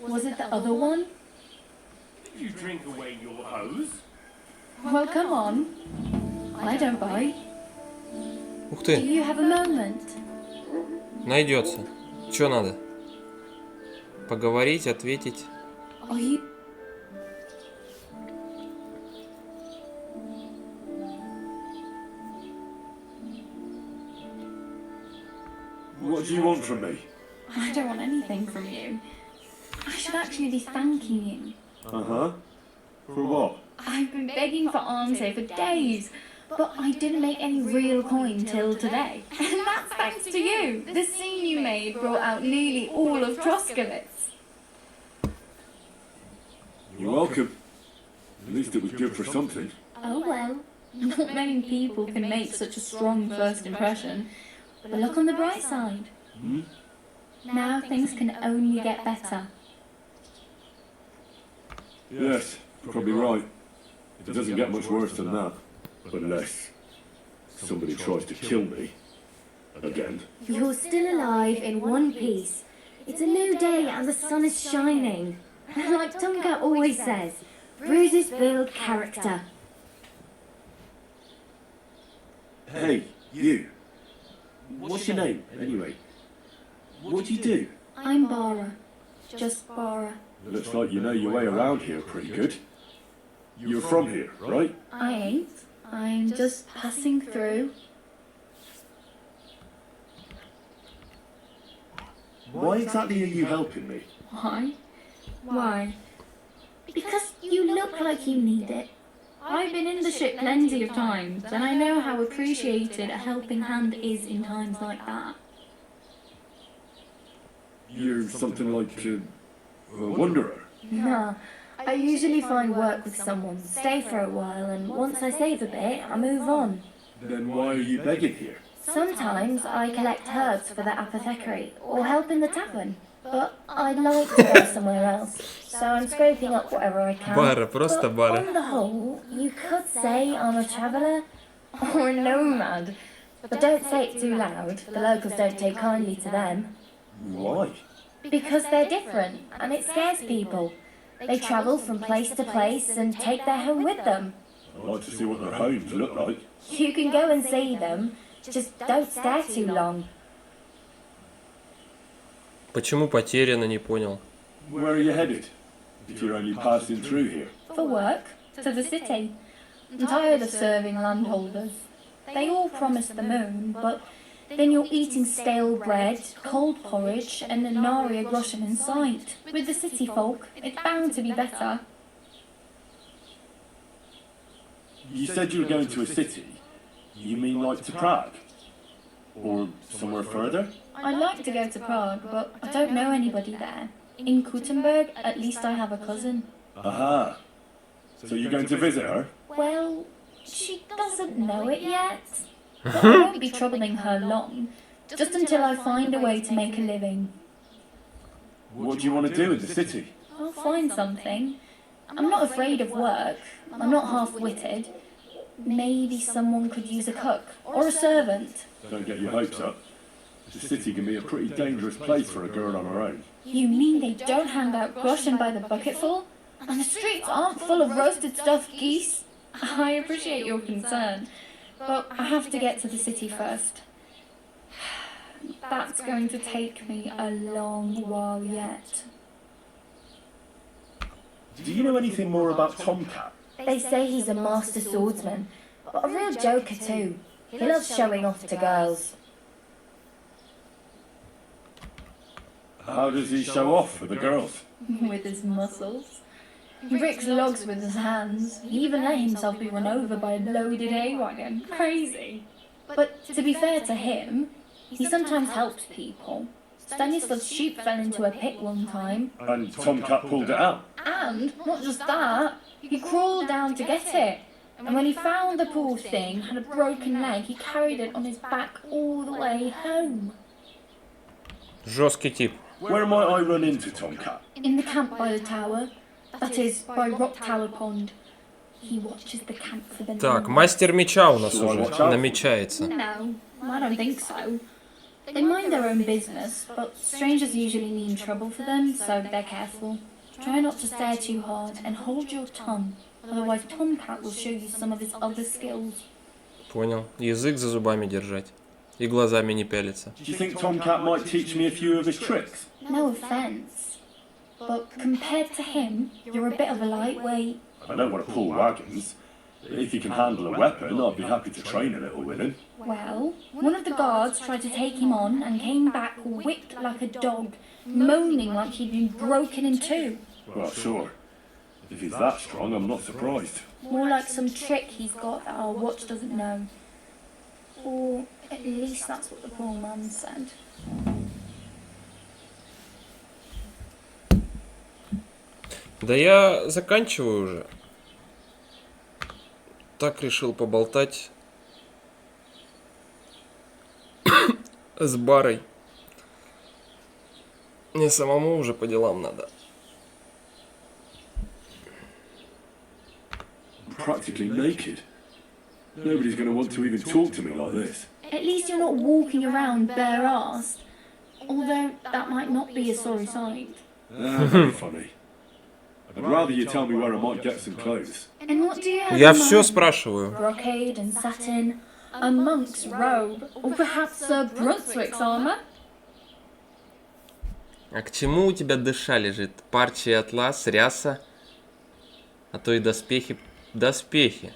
Was it the other one? Did you drink away your hose? Well, come on. I don't bite. Ух Do ты, you have a moment? найдется. Чё надо? Поговорить, ответить. Are you... What do you want from me? I don't want anything from you. I should actually be thanking you. Uh-huh. For what? I've been begging for alms here for days, but I didn't make any real coin till today. And that's thanks to you. The scene you made brought out nearly all of Troskowitz. You're welcome. At least it was good for something. Oh well, not many people can make such a strong first impression. But look on the bright side. Hmm? Now things can only get better. Yes, probably right. It doesn't get much worse than that. Unless somebody tries to kill me. Again. You're still alive in one piece. It's a new day and the sun is shining. Like Tonka always says, bruises build character. Hey, you. What's your name, anyway? What do you do? I'm Bara. Just Bara. Looks like you know your way around here pretty good. You're from here, right? I ain't. I'm just passing through. Why exactly are you helping me? Why? Why? Because you look like you need it. I've been in the ship plenty of times, and I know how appreciated a helping hand is in times like that. You're something like a wanderer. Nah, I usually find work with someone, stay for a while, and once I save a bit, I move on. Then why are you begging here? Sometimes I collect herbs for the apothecary, or help in the tavern. But I'd like to go somewhere else, so I'm scraping up whatever I can. Бара, просто But бара. on the whole, you could say I'm a traveller or a nomad. But don't say it too loud, the locals don't take kindly to them. Why? Because they're different, and it scares people. They travel from place to place and take their home with them. I'd like to see what their homes look like. You can go and see them, just don't stare too long. Почему потеряно, не понял. Where are you headed? If you're only passing through here. For work, to the city. I'm tired of serving landholders. They all promise the moon, but then you're eating stale bread, cold porridge, and a nari groschen in sight. With the city folk, it's bound to be better. You said you were going to a city. You mean like to Prague? Or somewhere further? I'd like to go to Prague, but I don't know anybody there. In Kuttenberg, at least I have a cousin. Aha. So you're going to visit her? Well, she doesn't know it yet. But I won't be troubling her long, just until I find a way to make a living. What do you want to do in the city? I'll find something. I'm not afraid of work. I'm not half-witted. Maybe someone could use a cook or a servant. Don't get your hopes up. The city can be a pretty dangerous place for a girl on her own. You mean they don't hand out groschen by the bucketful? And the streets aren't full of roasted stuffed geese? I appreciate your concern, but I have to get to the city first. That's going to take me a long while yet. Do you know anything more about Tomcat? They say he's a master swordsman, but a real joker too. He loves showing off to girls. How does he show off for the girls? With his muscles. He breaks logs with his hands. He even let himself be run over by a loaded hay wagon. Crazy. But to be fair to him, he sometimes helps people. Stanislav's sheep fell into a pit one time. And Tomcat pulled it out. And, not just that, he crawled down to get it. And when he found the poor thing had a broken leg, he carried it on his back all the way home. Жесткий тип. Where might I run into Tomcat? In the camp by the tower. That is, by Rock Tower Pond. He watches the camp for the Так, night. мастер меча у нас уже намечается. No, I don't think so. They mind their own business, but strangers usually mean trouble for them, so they're careful. Try not to stare too hard and hold your tongue, otherwise Tomcat will show you some of his other skills. Понял. Язык за зубами держать. И глазами не пялиться. Do you think Tomcat might teach me a few of his tricks? No offence, but compared to him, you're a bit of a lightweight. I know what to pull wagons. If he can handle a weapon, I'd be happy to train a little with him. Well, one of the guards tried to take him on and came back whipped like a dog, moaning like he'd been broken in two. Well, sure. If he's that strong, I'm not surprised. More like some trick he's got that our watch doesn't know. Or at least that's what the poor man said. Да я заканчиваю уже. Так решил поболтать с Барой. Мне самому уже по делам надо. Practically naked. Nobody's going to want to even talk to me like this. At least you're not walking around bare-assed. Although that might not be a sorry sight. Very funny. I'd rather you tell me where I might get some clothes. And what do you have Я in все mind? спрашиваю. Brocade and satin, a monk's robe, or perhaps a Brunswick's armour? А к чему у тебя дыша лежит? Парчи и атлас, ряса, а то и доспехи. Доспехи.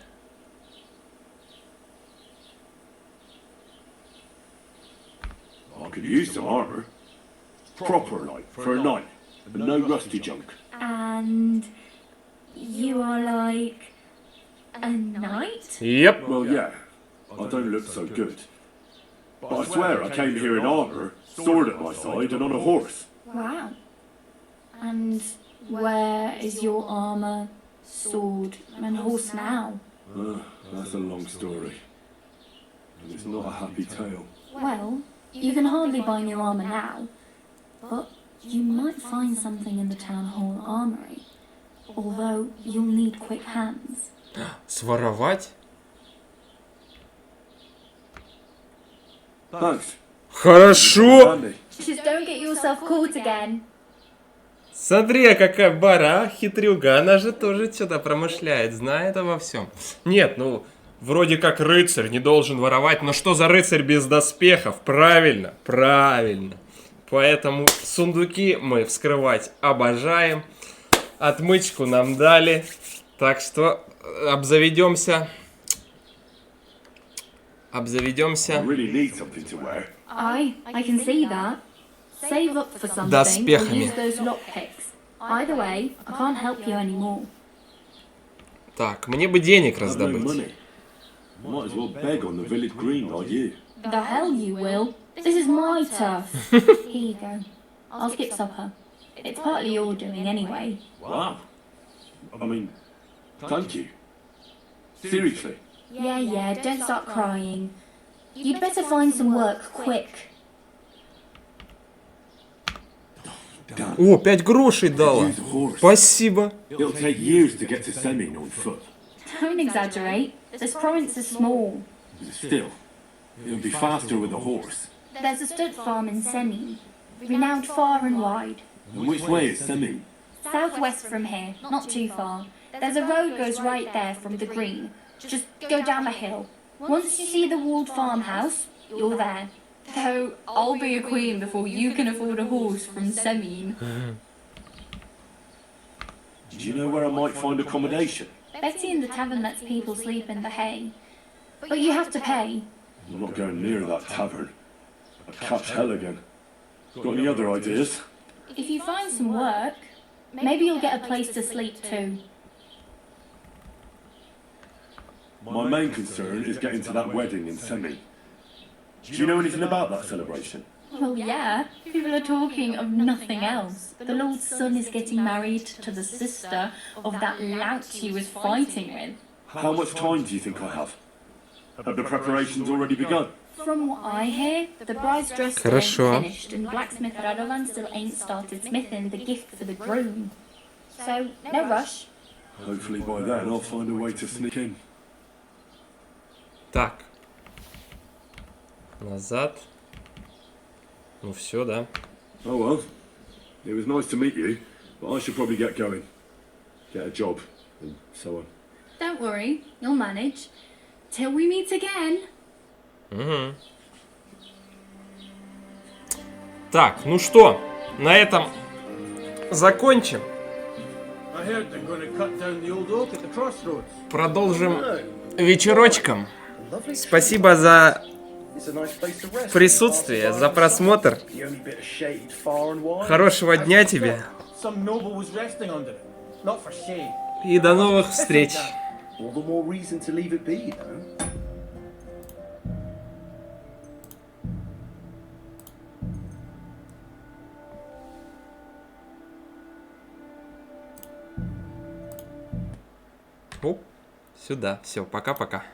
I could use some armour. Proper, like, for a night. And no rusty junk. And you are like a knight? Yep. Well, yeah. I don't look so good. But I swear I came here in armour, sword at my side, and on a horse. Wow. And where is your armour, sword, and horse now? That's a long story. And it's not a happy tale. Well, you can hardly buy new armour now, but you might find something in the town hall armoury. Although you'll need quick hands. Своровать? Thanks. Хорошо. Just don't get yourself caught again. Смотри, какая Бара, а, хитрюга. Она же тоже что-то промышляет, знает обо всем. Нет, ну, вроде как рыцарь не должен воровать, но что за рыцарь без доспехов? Правильно, правильно. Поэтому сундуки мы вскрывать обожаем. Отмычку нам дали. Так что обзаведемся. Обзаведемся. I can see that. Save up for something or Доспехами. use those lockpicks. Either way, I can't help you anymore. Так, мне бы денег раздобыть. Might as well beg on the village green like you. The hell you will. This is my turf. Here you go. I'll skip supper. It's partly your doing anyway. Wow. I mean, thank you. Seriously. Yeah, don't start crying. You'd better find some work quick. О, 5 грошей дала. Спасибо. It'll take years to get to Semin on foot. Don't exaggerate. This province is small. Still, it'll be faster with a horse. There's a stud farm in Semin, renowned far and wide. And which way is Semin? Southwest from here, not too far. There's a road goes right there from the green. Just go down the hill. Once you see the walled farmhouse, you're there. Though I'll be a queen before you can afford a horse from Semin. Do you know where I might find accommodation? Betty in the tavern lets people sleep in the hay. But you have to pay. I'm not going near that tavern. I'd catch hell again. Got any other ideas? If you find some work, maybe you'll get a place to sleep too. My main concern is getting to that wedding in Semin. Do you know anything about that celebration? Well, yeah. People are talking of nothing else. The Lord's son is getting married to the sister of that lout he was fighting with. How much time do you think I have? Have the preparations already begun? From what I hear, the bride's dress still ain't finished, and blacksmith Radovan still ain't started smithing the gift for the groom. So, no rush. Hopefully by then I'll find a way to sneak in. Так. Назад. Ну все, да. Oh well. It was nice to meet you, but I should probably get going. Get a job, and so on. Don't worry, you'll manage. Till we meet again. Угу. Так, ну что, на этом закончим. I heard they're going to cut down the old oak at the crossroads. Продолжим вечерочком. Спасибо за присутствие, за просмотр. Хорошего дня тебе. Some noble was resting under it. Not for shade. И до новых встреч. All the more reason to leave it be, though. Оп, сюда. Все, пока-пока.